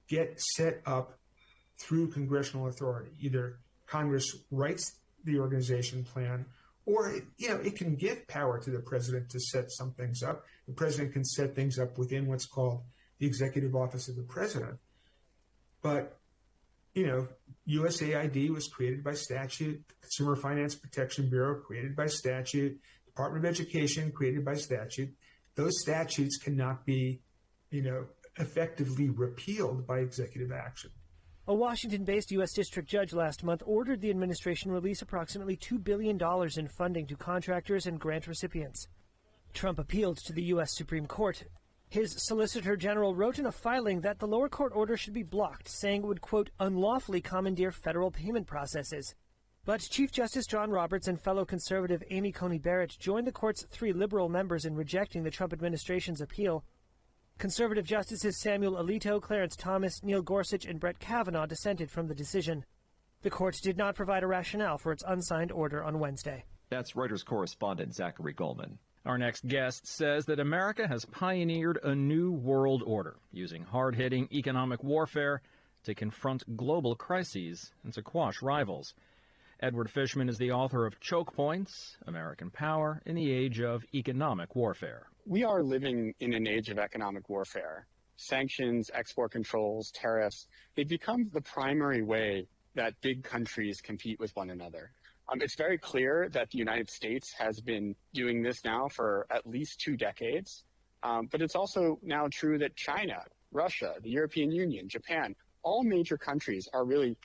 get set up through congressional authority. Either Congress writes the organization plan, or it can give power to the president to set some things up. The president can set things up within what's called the executive office of the president. But USAID was created by statute, Consumer Finance Protection Bureau created by statute, Department of Education created by statute. Those statutes cannot be, effectively repealed by executive action. A Washington-based U.S. district judge last month ordered the administration release approximately $2 billion in funding to contractors and grant recipients. Trump appealed to the U.S. Supreme Court. His Solicitor General wrote in a filing that the lower court order should be blocked, saying it would, quote, unlawfully commandeer federal payment processes. But Chief Justice John Roberts and fellow conservative Amy Coney Barrett joined the court's 3 liberal members in rejecting the Trump administration's appeal. Conservative Justices Samuel Alito, Clarence Thomas, Neil Gorsuch, and Brett Kavanaugh dissented from the decision. The court did not provide a rationale for its unsigned order on Wednesday. That's Reuters correspondent Zachary Goldman. Our next guest says that America has pioneered a new world order, using hard-hitting economic warfare to confront global crises and to quash rivals. Edward Fishman is the author of Choke Points, American Power in the Age of Economic Warfare. We are living in an age of economic warfare. Sanctions, export controls, tariffs, they've become the primary way that big countries compete with one another. It's very clear that the United States has been doing this now for at least 2 decades, but it's also now true that China, Russia, the European Union, Japan, all major countries are really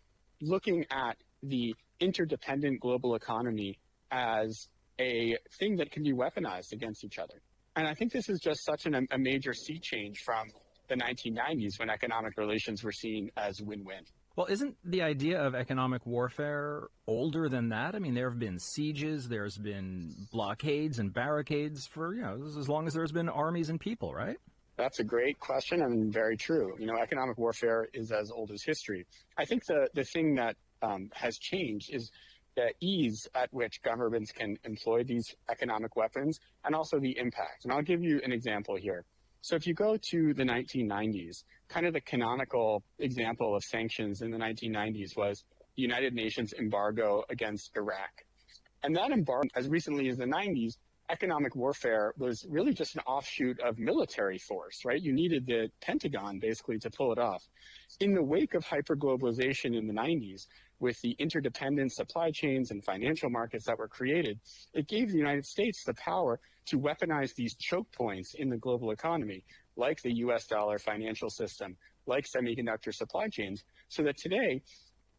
looking at the interdependent global economy as a thing that can be weaponized against each other. And I think this is just such a major sea change from the 1990s when economic relations were seen as win-win. Well, isn't the idea of economic warfare older than that? I mean, there have been sieges, there's been blockades and barricades for, as long as there's been armies and people, right? That's a great question and very true. You know, economic warfare is as old as history. I think the thing that has changed is the ease at which governments can employ these economic weapons and also the impact. And I'll give you an example here. So if you go to the 1990s, kind of the canonical example of sanctions in the 1990s was the United Nations embargo against Iraq. And that embargo, as recently as the 90s, economic warfare was really just an offshoot of military force, right? You needed the Pentagon basically to pull it off. In the wake of hyperglobalization in the 90s, with the interdependent supply chains and financial markets that were created, it gave the United States the power to weaponize these choke points in the global economy, like the US dollar financial system, like semiconductor supply chains, so that today,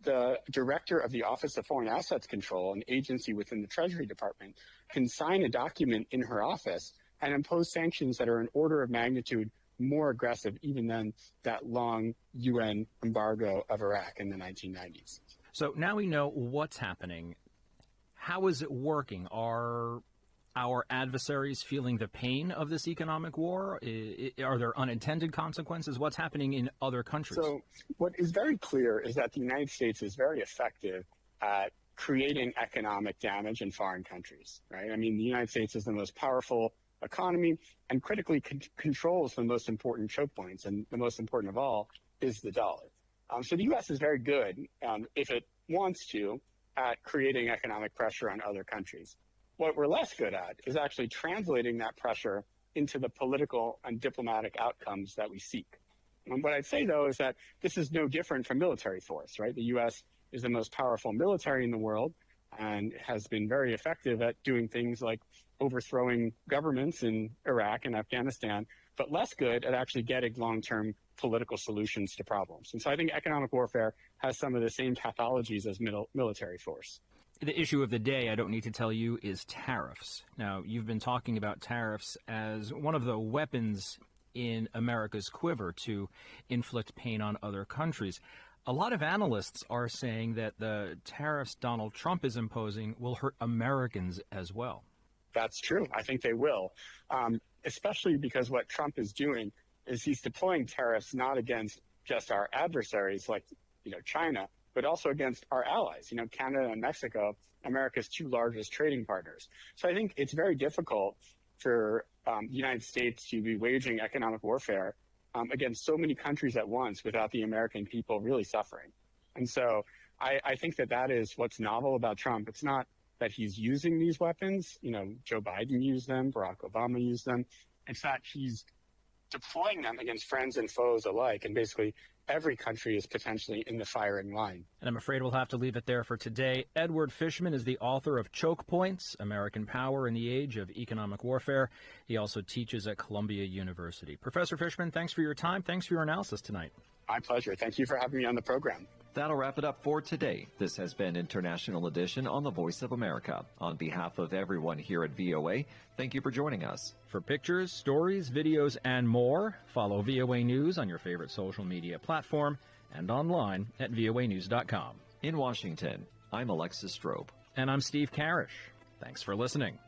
the director of the Office of Foreign Assets Control, an agency within the Treasury Department, can sign a document in her office and impose sanctions that are an order of magnitude more aggressive even than that long UN embargo of Iraq in the 1990s. So now we know what's happening. How is it working? Are our adversaries feeling the pain of this economic war? Are there unintended consequences? What's happening in other countries? So what is very clear is that the United States is very effective at creating economic damage in foreign countries, right? I mean, the United States is the most powerful economy and critically controls the most important choke points. And the most important of all is the dollar. So the U.S. is very good, if it wants to, at creating economic pressure on other countries. What we're less good at is actually translating that pressure into the political and diplomatic outcomes that we seek. And what I'd say, though, is that this is no different from military force, right? The U.S. is the most powerful military in the world and has been very effective at doing things like overthrowing governments in Iraq and Afghanistan, but less good at actually getting long-term political solutions to problems. And so I think economic warfare has some of the same pathologies as military force. The issue of the day, I don't need to tell you, is tariffs. Now, you've been talking about tariffs as one of the weapons in America's quiver to inflict pain on other countries. A lot of analysts are saying that the tariffs Donald Trump is imposing will hurt Americans as well. That's true. I think they will, especially because what Trump is doing is he's deploying tariffs not against just our adversaries like, China, but also against our allies, Canada and Mexico, America's two largest trading partners. So I think it's very difficult for the United States to be waging economic warfare against so many countries at once without the American people really suffering. And so I think that is what's novel about Trump. It's not that he's using these weapons. Joe Biden used them, Barack Obama used them. It's that he's deploying them against friends and foes alike, and basically every country is potentially in the firing line. And I'm afraid we'll have to leave it there for today. Edward Fishman is the author of Choke Points, American Power in the Age of Economic Warfare. He also teaches at Columbia University. Professor Fishman, thanks for your time. Thanks for your analysis tonight. My pleasure. Thank you for having me on the program. That'll wrap it up for today. This has been International Edition on the Voice of America. On behalf of everyone here at VOA, thank you for joining us. For pictures, stories, videos, and more, follow VOA News on your favorite social media platform and online at voanews.com. In Washington, I'm Alexis Strobe. And I'm Steve Karish. Thanks for listening.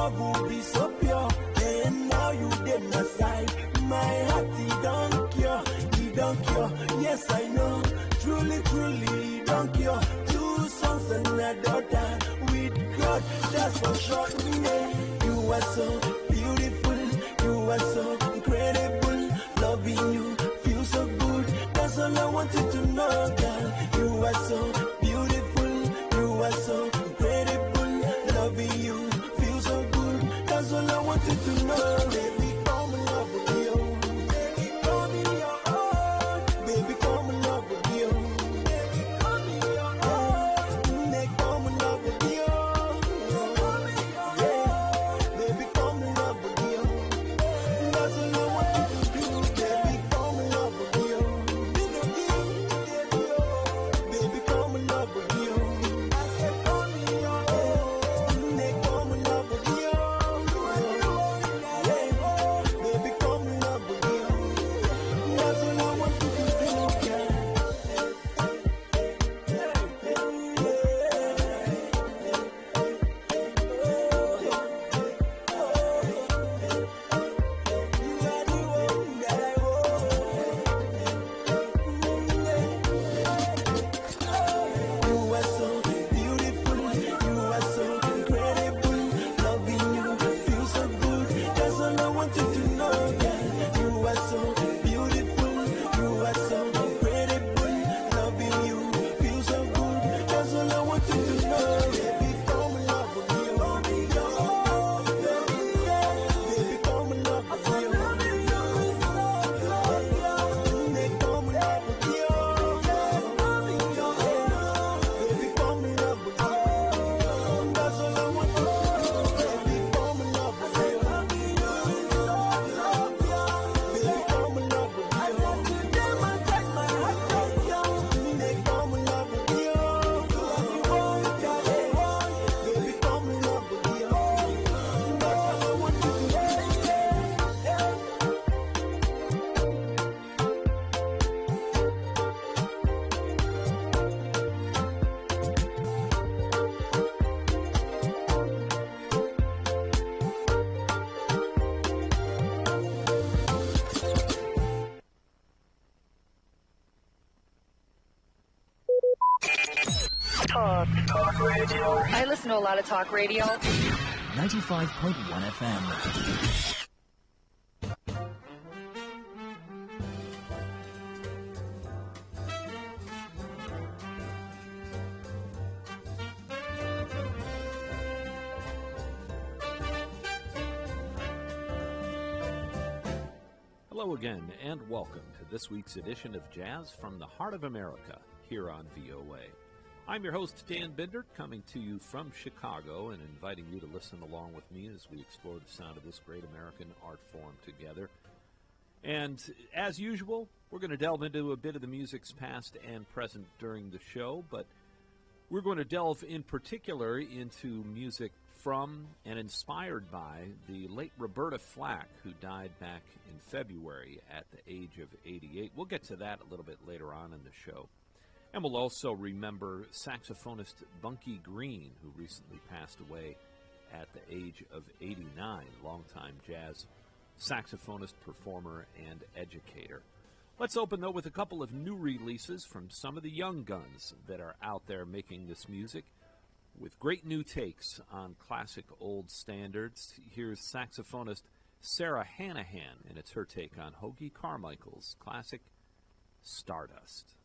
love will be so pure. And now you did my side. My heart, he don't cure. Yes, I know. Truly, he don't cure. 2 sons and a daughter. With God, that's for sure. You are so beautiful. You are so incredible. Loving you feels so good. That's all I wanted to know, girl. You are so beautiful. You are so incredible. Loving you feels so good. That's all I wanted to know. Baby, come in love with you. Baby, come in your own. Baby, come in love with you. Baby, come in your own. They come in love with you. Yeah. Baby, come in love with you. That's all I want you to do. Baby, come in love with you. Baby, come in love with you. I said, come in your own. They come in love with you. Yeah. Baby, come in love with you. That's all I want you to do, girl. You are so beautiful, you are so incredible. Loving you feels so good. That's all I want you to know, girl. You are so beautiful, you are so incredible. Loving you feels so good. That's all I want you to know. Baby, come in love with you. Baby, come in love with you. They come in love with you. Baby, come in love with you. That's all I want you to do. Baby, come in love with you. Baby, come in love with you. They come in love with you. Baby, come in love with you. That's all I want you to do. Talk radio. I listen to a lot of talk radio. 95.1 FM. Hello again, and welcome to this week's edition of Jazz from the Heart of America here on VOA. I'm your host, Dan Bender, coming to you from Chicago and inviting you to listen along with me as we explore the sound of this great American art form together. And as usual, we're going to delve into a bit of the music's past and present during the show, but we're going to delve in particular into music from and inspired by the late Roberta Flack, who died back in February at the age of 88. We'll get to that a little bit later on in the show. And we'll also remember saxophonist Bunky Green, who recently passed away at the age of 89, longtime jazz saxophonist, performer, and educator. Let's open, though, with a couple of new releases from some of the young guns that are out there making this music with great new takes on classic old standards. Here's saxophonist Sarah Hanahan, and it's her take on Hoagy Carmichael's classic Stardust.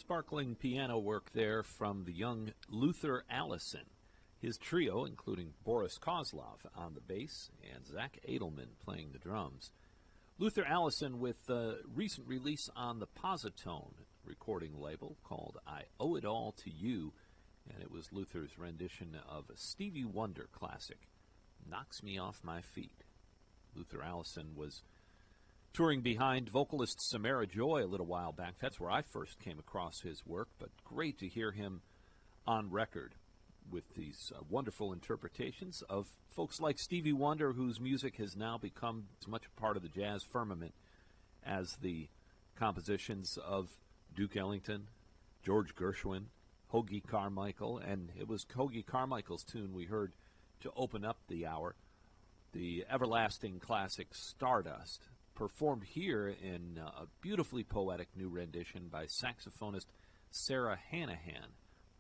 Sparkling piano work there from the young Luther Allison. His trio, including Boris Kozlov on the bass and Zach Edelman playing the drums. Luther Allison with a recent release on the Positone recording label called I Owe It All to You, and it was Luther's rendition of a Stevie Wonder classic, Knocks Me Off My Feet. Luther Allison was touring behind vocalist Samara Joy a little while back. That's where I first came across his work, but great to hear him on record with these wonderful interpretations of folks like Stevie Wonder, whose music has now become as much a part of the jazz firmament as the compositions of Duke Ellington, George Gershwin, Hoagy Carmichael, and it was Hoagy Carmichael's tune we heard to open up the hour, the everlasting classic Stardust, performed here in a beautifully poetic new rendition by saxophonist Sarah Hanahan.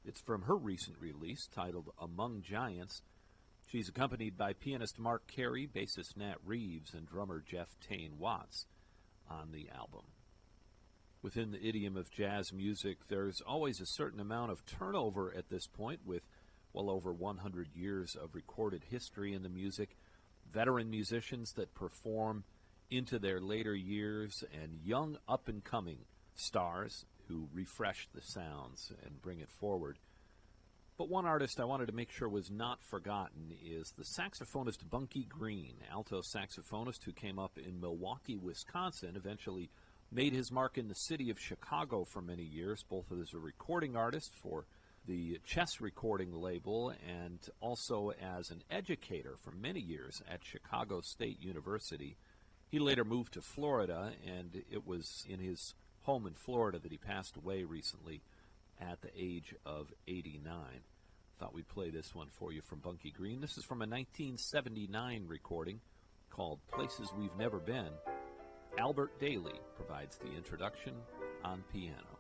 It's from her recent release titled Among Giants. She's accompanied by pianist Mark Carey, bassist Nat Reeves, and drummer Jeff Tane Watts on the album. Within the idiom of jazz music, there's always a certain amount of turnover at this point, with well over 100 years of recorded history in the music, veteran musicians that perform into their later years, and young up-and-coming stars who refresh the sounds and bring it forward. But one artist I wanted to make sure was not forgotten is the saxophonist Bunky Green, alto saxophonist who came up in Milwaukee, Wisconsin, eventually made his mark in the city of Chicago for many years, both as a recording artist for the Chess recording label and also as an educator for many years at Chicago State University. He later moved to Florida, and it was in his home in Florida that he passed away recently at the age of 89. Thought we'd play this one for you from Bunky Green. This is from a 1979 recording called Places We've Never Been. Albert Daly provides the introduction on piano.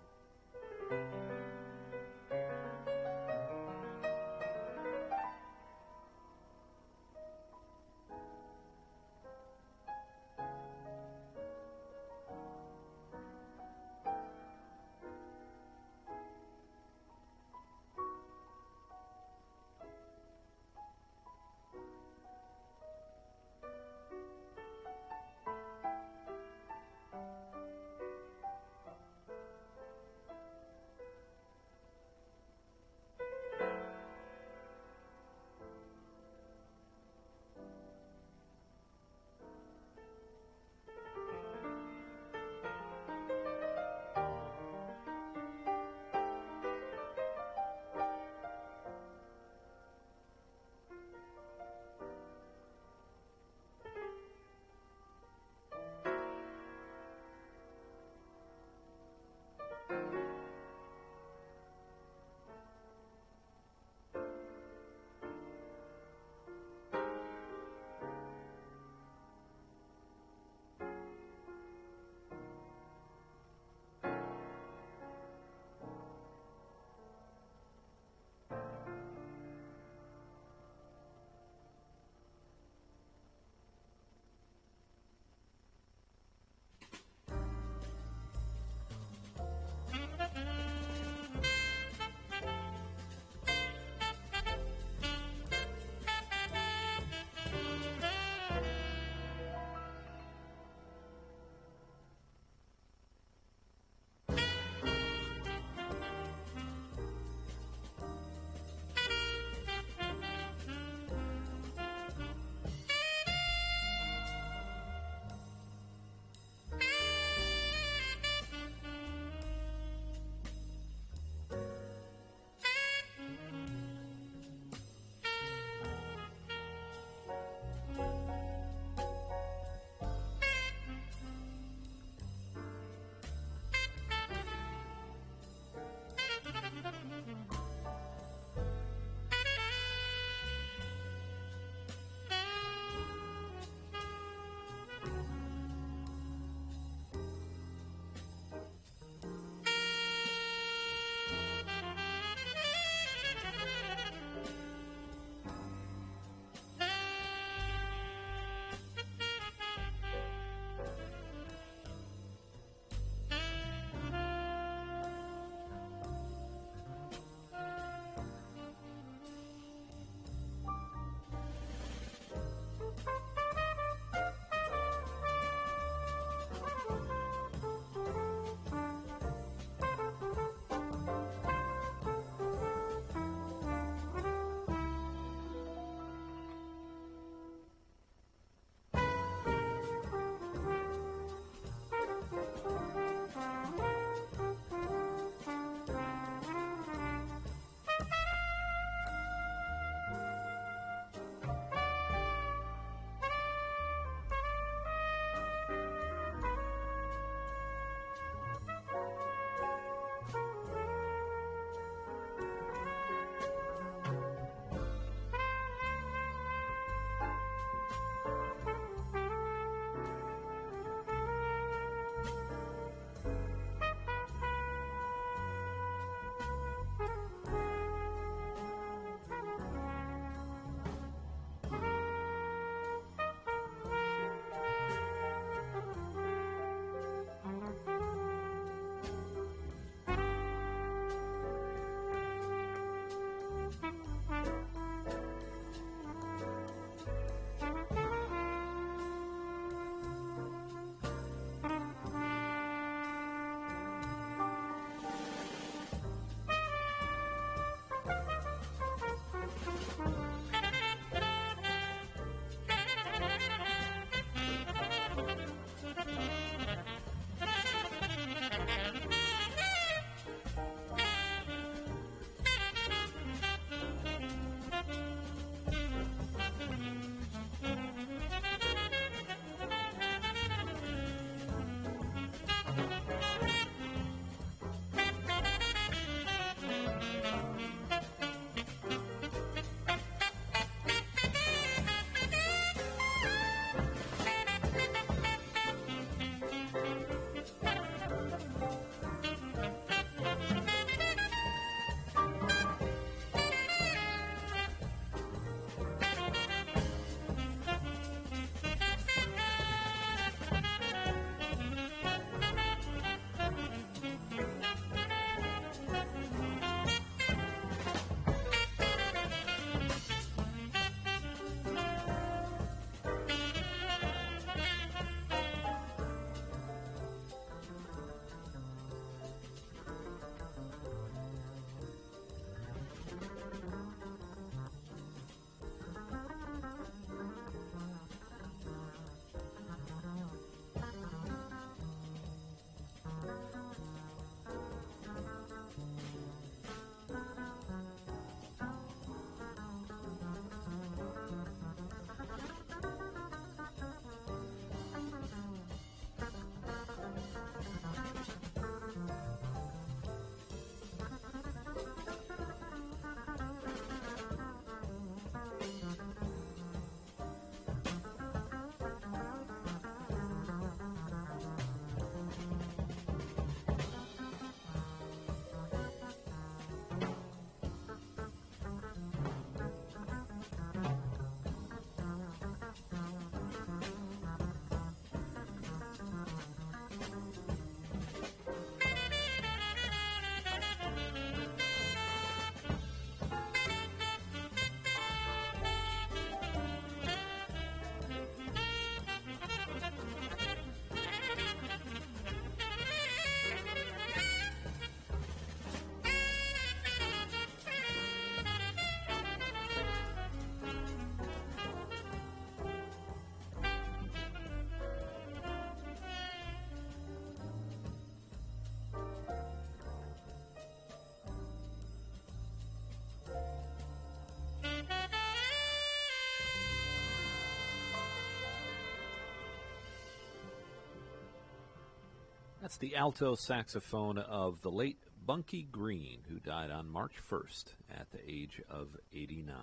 That's the alto saxophone of the late Bunky Green, who died on March 1st at the age of 89.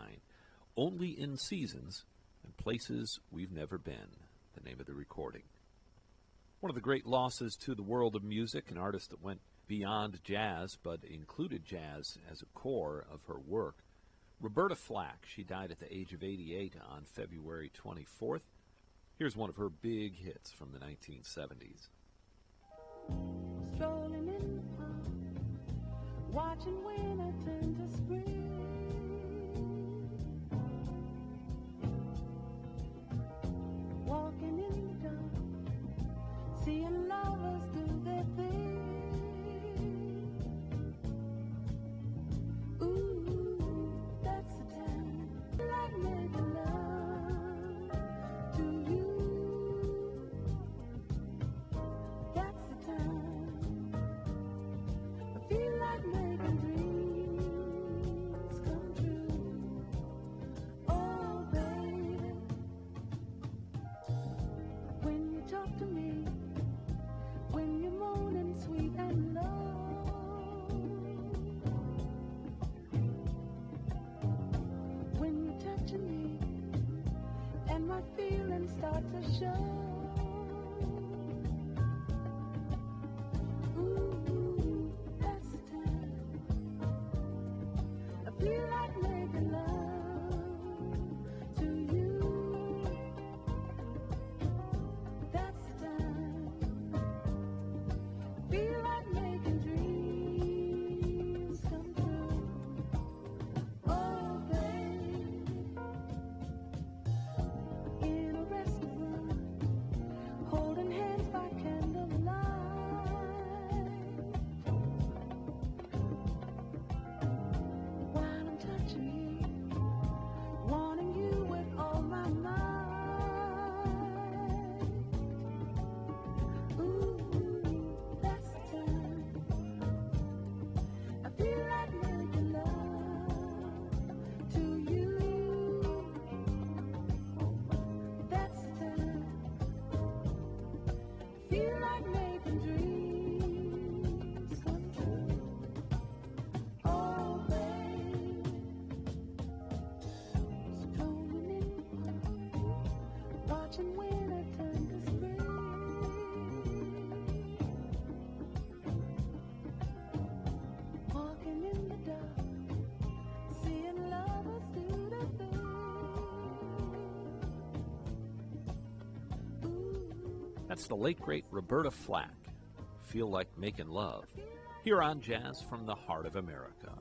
Only in Seasons and Places We've Never Been, the name of the recording. One of the great losses to the world of music, an artist that went beyond jazz but included jazz as a core of her work. Roberta Flack, she died at the age of 88 on February 24th. Here's one of her big hits from the 1970s. Strolling in the park, watching winter turn to spring. Walking in the dark, seeing lovers do their thing. Ooh, that's the time, like making love to you. That's the time, I feel like making dreams come true. Oh baby, when you talk to me, when you're moaning sweet and low, when you're touching me and my feelings start to show. Ooh, that's the time, I feel like making love to you. That's the time, feel like making dreams come true. Oh, baby, in a restaurant, holding hands by candlelight, while I'm touching you, wanting you with all my might. Ooh, that's the time, I feel like making love to you. That's the time, feel like making dreams come true. Oh, baby, strolling in the park, watching winter turn to spring. Walking in the dark, seeing lovers do their thing. That's the late, great Roberta Flack. Feel Like Making Love. Here on Jazz from the Heart of America.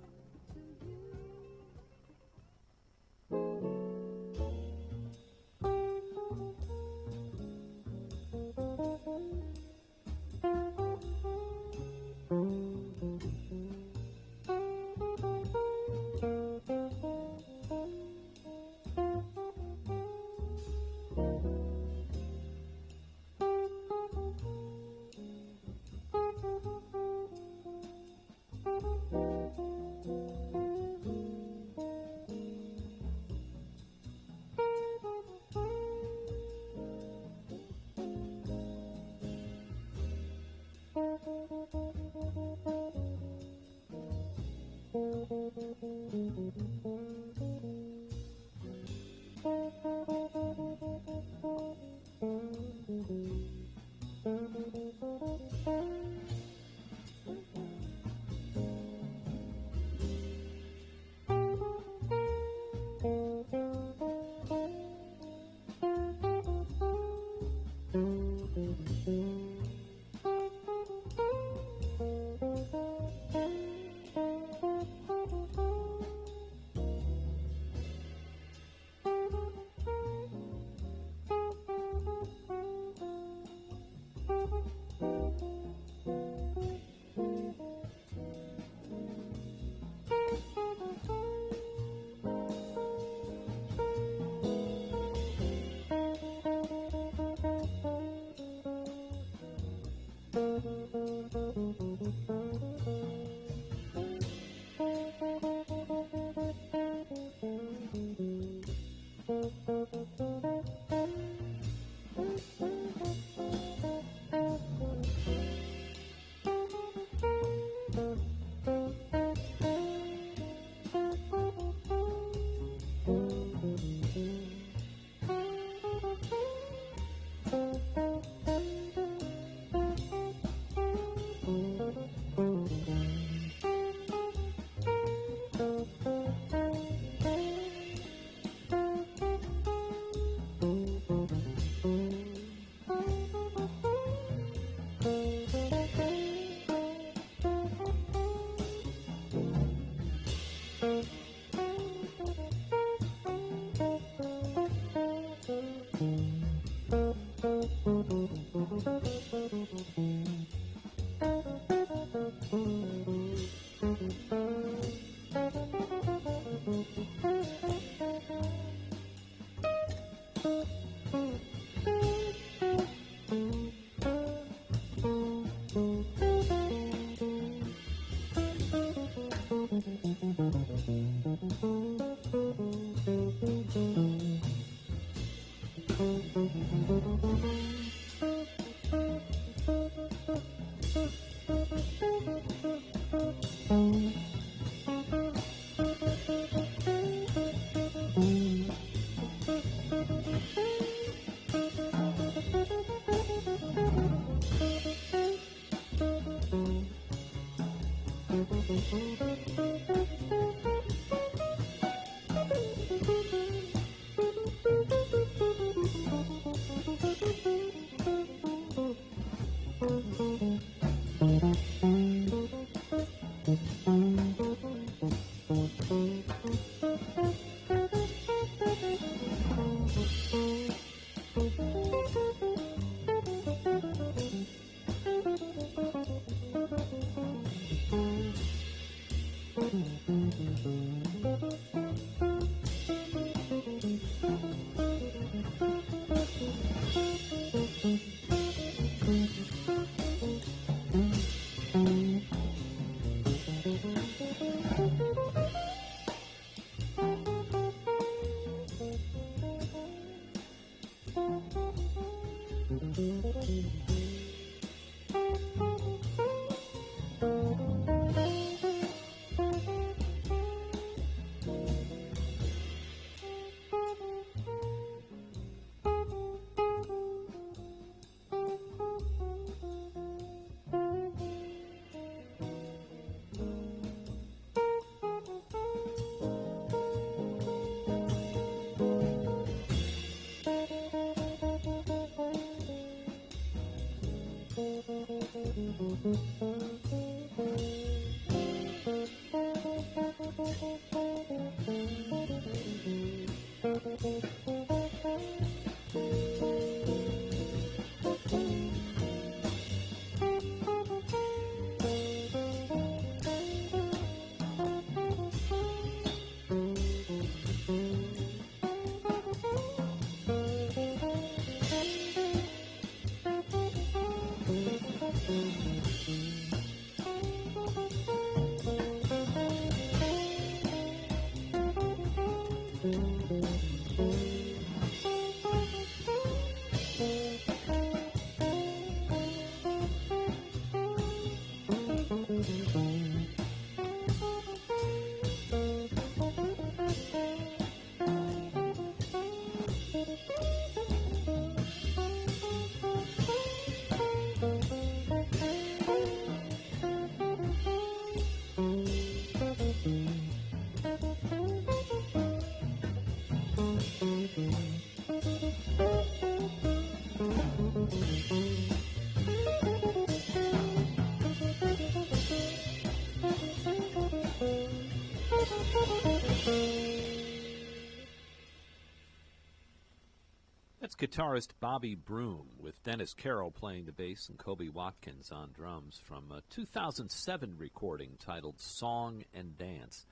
That's guitarist Bobby Broom, with Dennis Carroll playing the bass and Kobe Watkins on drums, from a 2007 recording titled Song and Dance.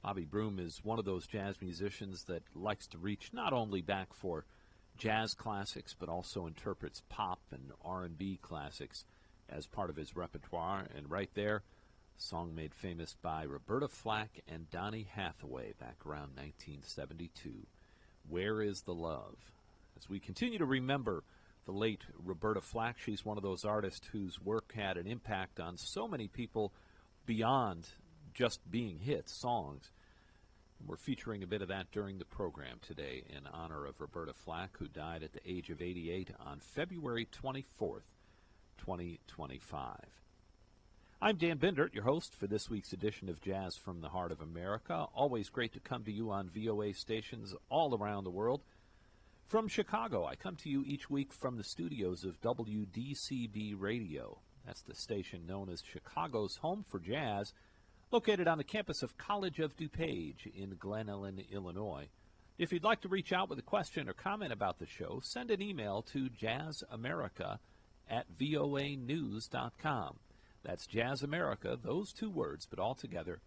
Bobby Broom is one of those jazz musicians that likes to reach not only back for jazz classics, but also interprets pop and R&B classics as part of his repertoire. And right there, a song made famous by Roberta Flack and Donny Hathaway back around 1972, Where is the Love? As we continue to remember the late Roberta Flack, she's one of those artists whose work had an impact on so many people beyond just being hit songs. And we're featuring a bit of that during the program today in honor of Roberta Flack, who died at the age of 88 on February 24th, 2025. I'm Dan Bindert, your host for this week's edition of Jazz from the Heart of America. Always great to come to you on VOA stations all around the world. From Chicago, I come to you each week from the studios of WDCB Radio. That's the station known as Chicago's Home for Jazz, located on the campus of College of DuPage in Glen Ellen, Illinois. If you'd like to reach out with a question or comment about the show, send an email to jazzamerica@voanews.com. That's jazzamerica, those two words, but all together,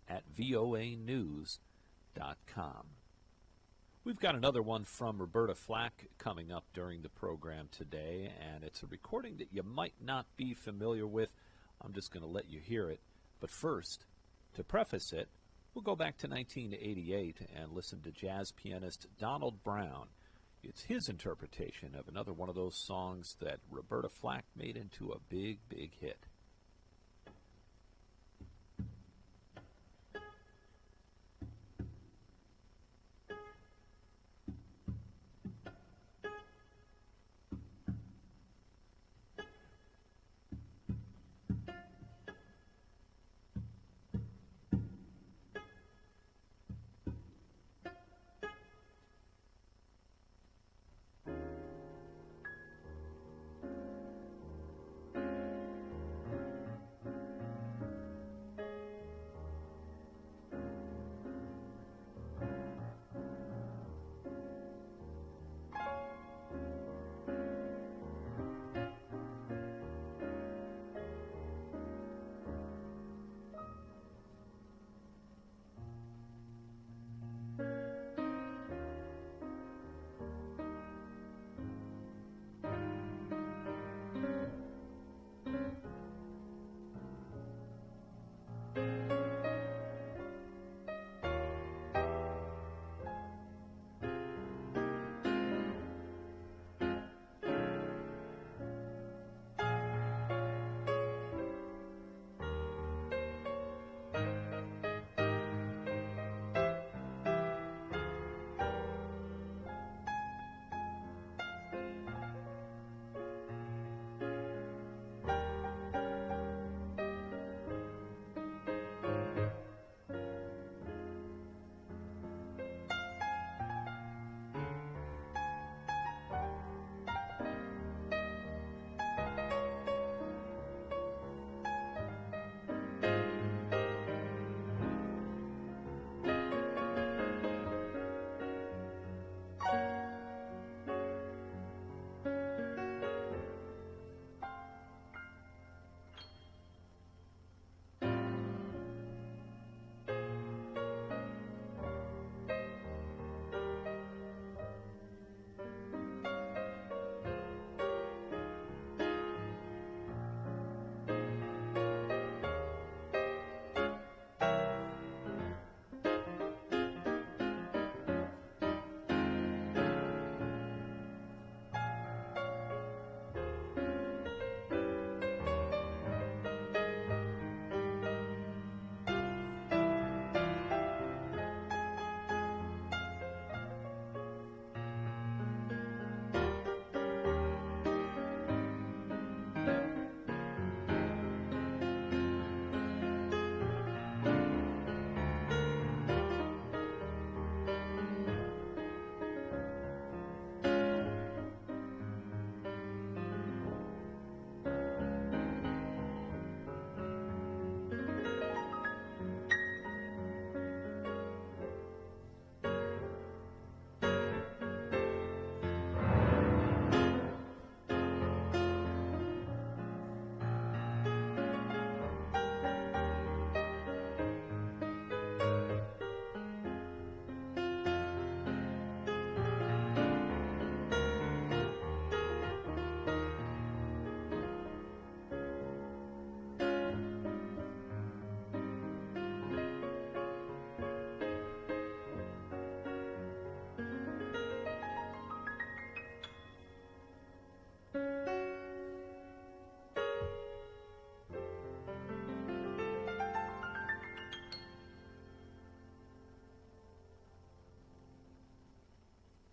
at voanews.com. We've got another one from Roberta Flack coming up during the program today, and it's a recording that you might not be familiar with. I'm just going to let you hear it. But first, to preface it, We'll go back to 1988 and listen to jazz pianist Donald Brown. It's his interpretation of another one of those songs that Roberta Flack made into a big, big hit.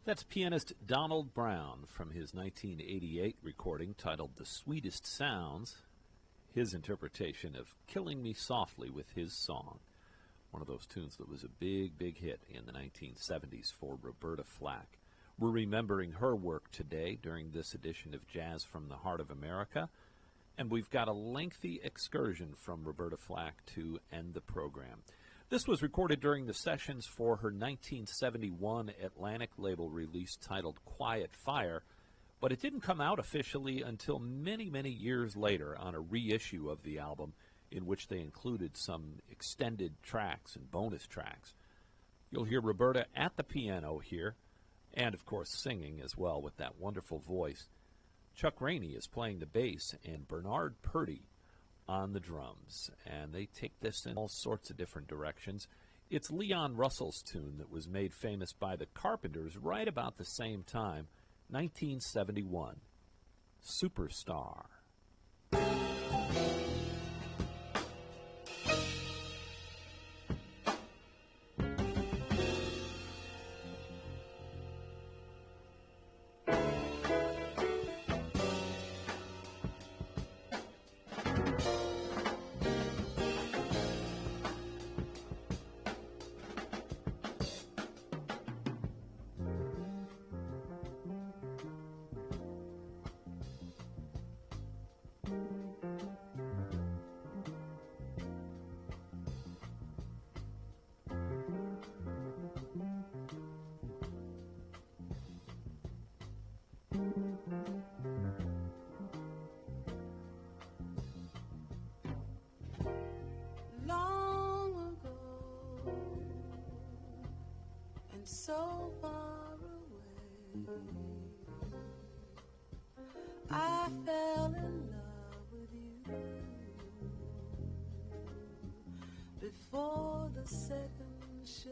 That's pianist Donald Brown from his 1988 recording titled The Sweetest Sounds, his interpretation of Killing Me Softly with his song, one of those tunes that was a big, big hit in the 1970s for Roberta Flack. We're remembering her work today during this edition of Jazz from the Heart of America, and we've got a lengthy excursion from Roberta Flack to end the program. This was recorded during the sessions for her 1971 Atlantic label release titled Quiet Fire, but it didn't come out officially until many, many years later on a reissue of the album in which they included some extended tracks and bonus tracks. You'll hear Roberta at the piano here, and of course singing as well with that wonderful voice. Chuck Rainey is playing the bass, and Bernard Purdy on the drums, and they take this in all sorts of different directions. It's Leon Russell's tune that was made famous by the Carpenters right about the same time, 1971. Superstar. Long ago and so far away, I fell in love with you before the second show.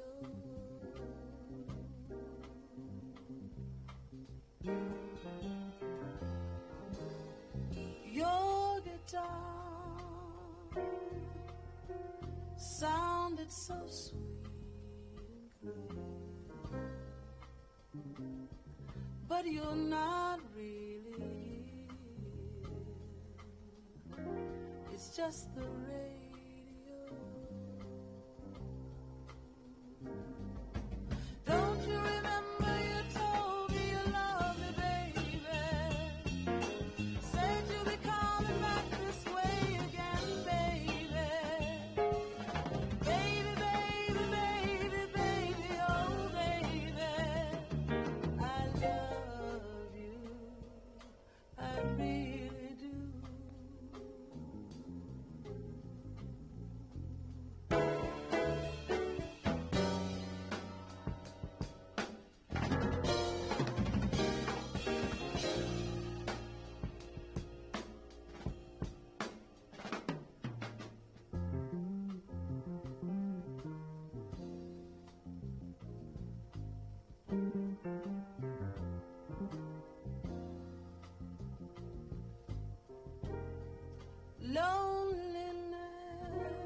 Your guitar sounded so sweet and clear, but you're not really here. It's just the radio. Don't you remember you told me you loved me, baby? Said you'll be coming back this way again, baby. Baby, baby, baby, baby, oh baby, I love you, I really do.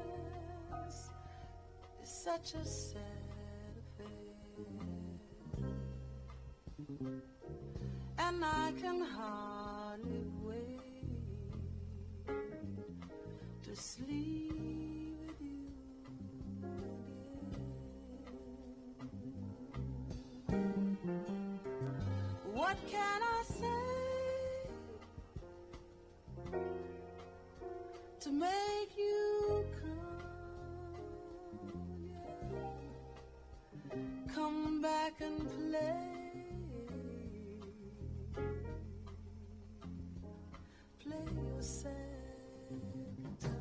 Loneliness is such a sad affair, and I can hardly wait to sleep with you again. What can I say to make you come back and play your sad guitar?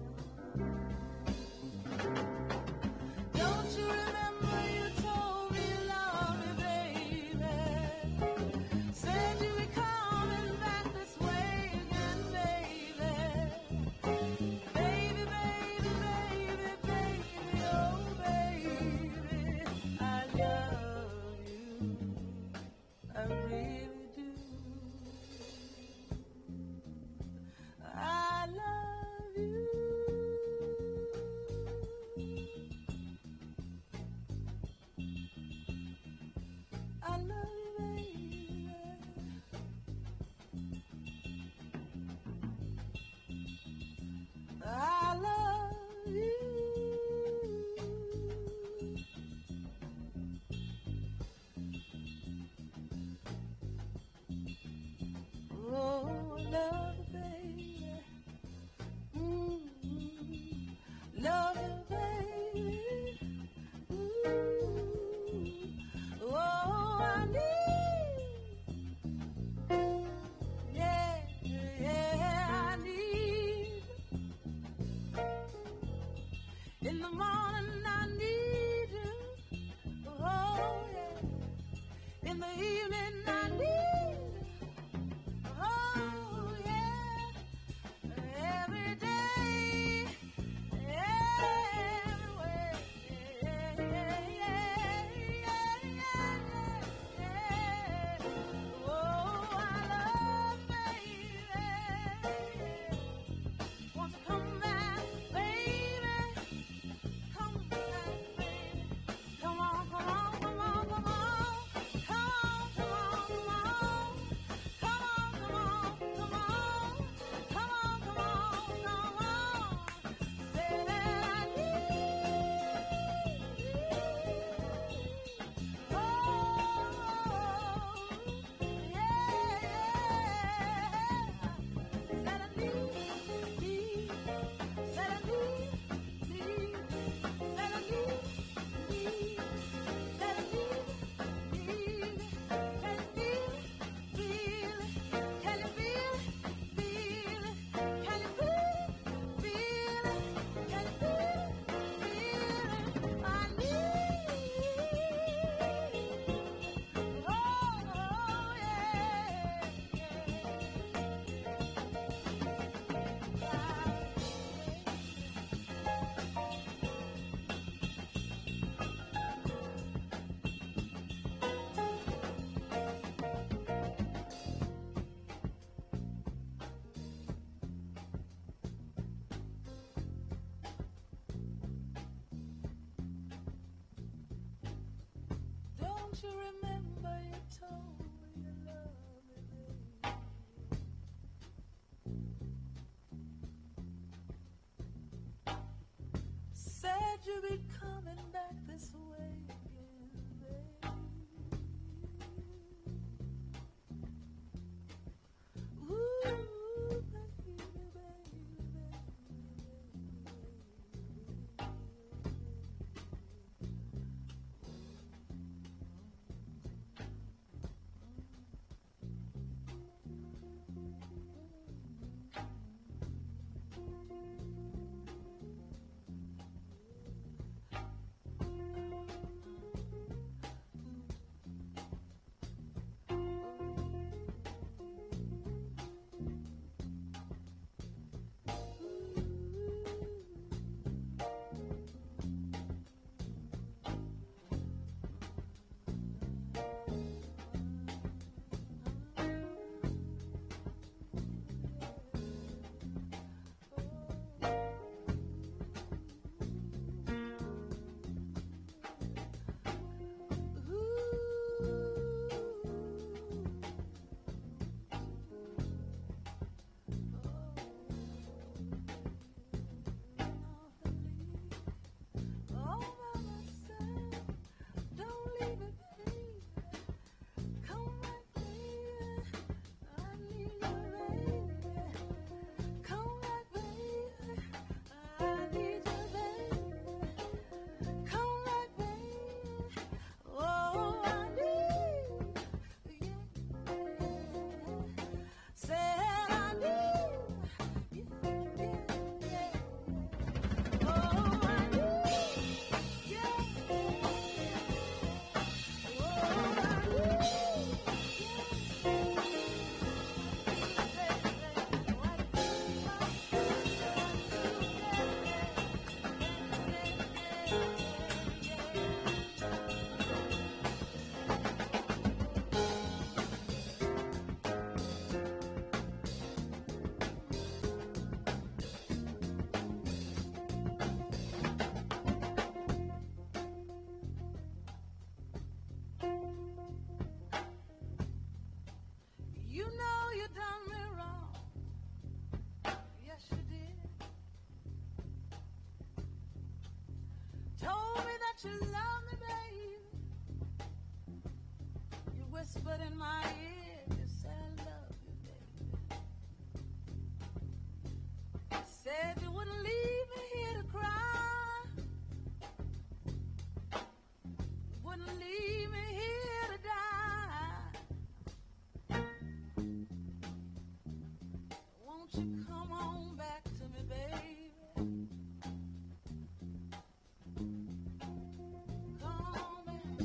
Don't you remember you told me you loved me, baby? Said you were coming back this way again, baby. Baby, baby, baby, baby, oh baby, I love you, I really do. I love you. I love you, baby. I love you. Oh, love you, baby. Love you, baby. Oh, I need you remember you told me you loved me, baby? Said you'd be coming back this way again, baby. Ooh, baby, baby, you know you done me wrong. Yes, you did. Told me that you love me, babe. You whispered in my ear, you said I love you, baby. Said you wouldn't leave me here to cry. You wouldn't leave me here to die. Won't you come on back to me, baby? Come on back.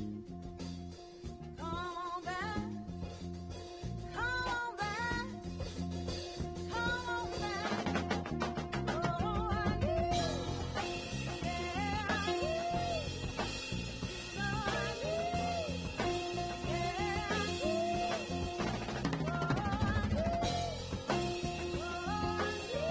Come on back. Come on back. Come on back. Oh, I need you. Yeah, I need you. You know I need you. Yeah, I need you. Oh, I need you.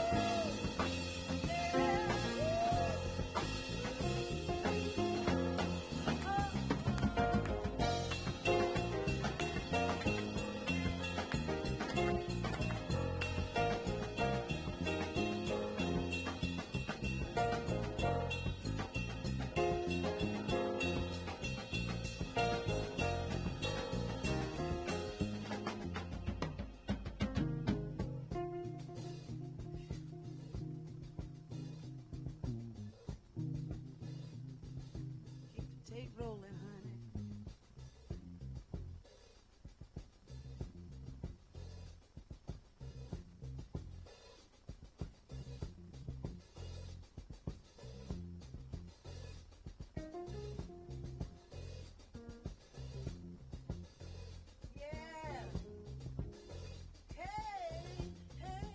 Keep the tape rolling, honey. Yeah. Hey, hey.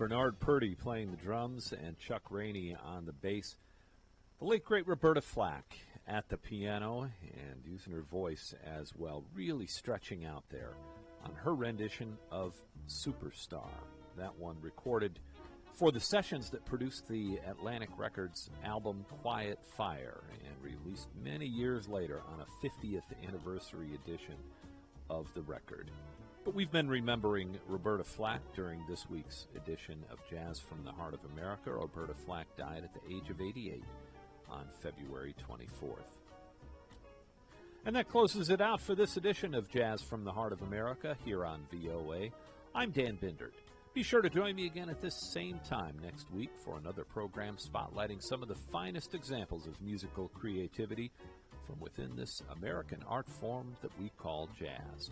Bernard Purdy playing the drums and Chuck Rainey on the bass. The late, great Roberta Flack at the piano and using her voice as well, really stretching out there on her rendition of Superstar. That one recorded for the sessions that produced the Atlantic Records album Quiet Fire and released many years later on a 50th anniversary edition of the record. But we've been remembering Roberta Flack during this week's edition of Jazz from the Heart of America. Roberta Flack died at the age of 88 on February 24th. And that closes it out for this edition of Jazz from the Heart of America here on VOA. I'm Dan Bindert. Be sure to join me again at this same time next week for another program spotlighting some of the finest examples of musical creativity from within this American art form that we call jazz.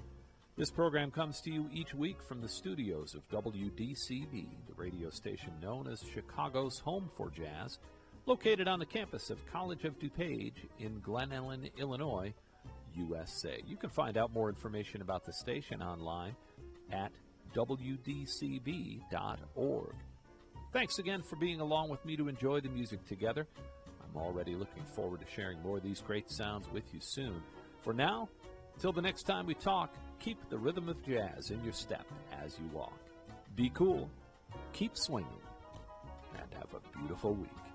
This program comes to you each week from the studios of WDCB, the radio station known as Chicago's home for jazz, located on the campus of College of DuPage in Glen Ellen, Illinois, USA. You can find out more information about the station online at WDCB.org. Thanks again for being along with me to enjoy the music together. I'm already looking forward to sharing more of these great sounds with you soon. For now, till the next time we talk, keep the rhythm of jazz in your step as you walk. Be cool, keep swinging, and have a beautiful week.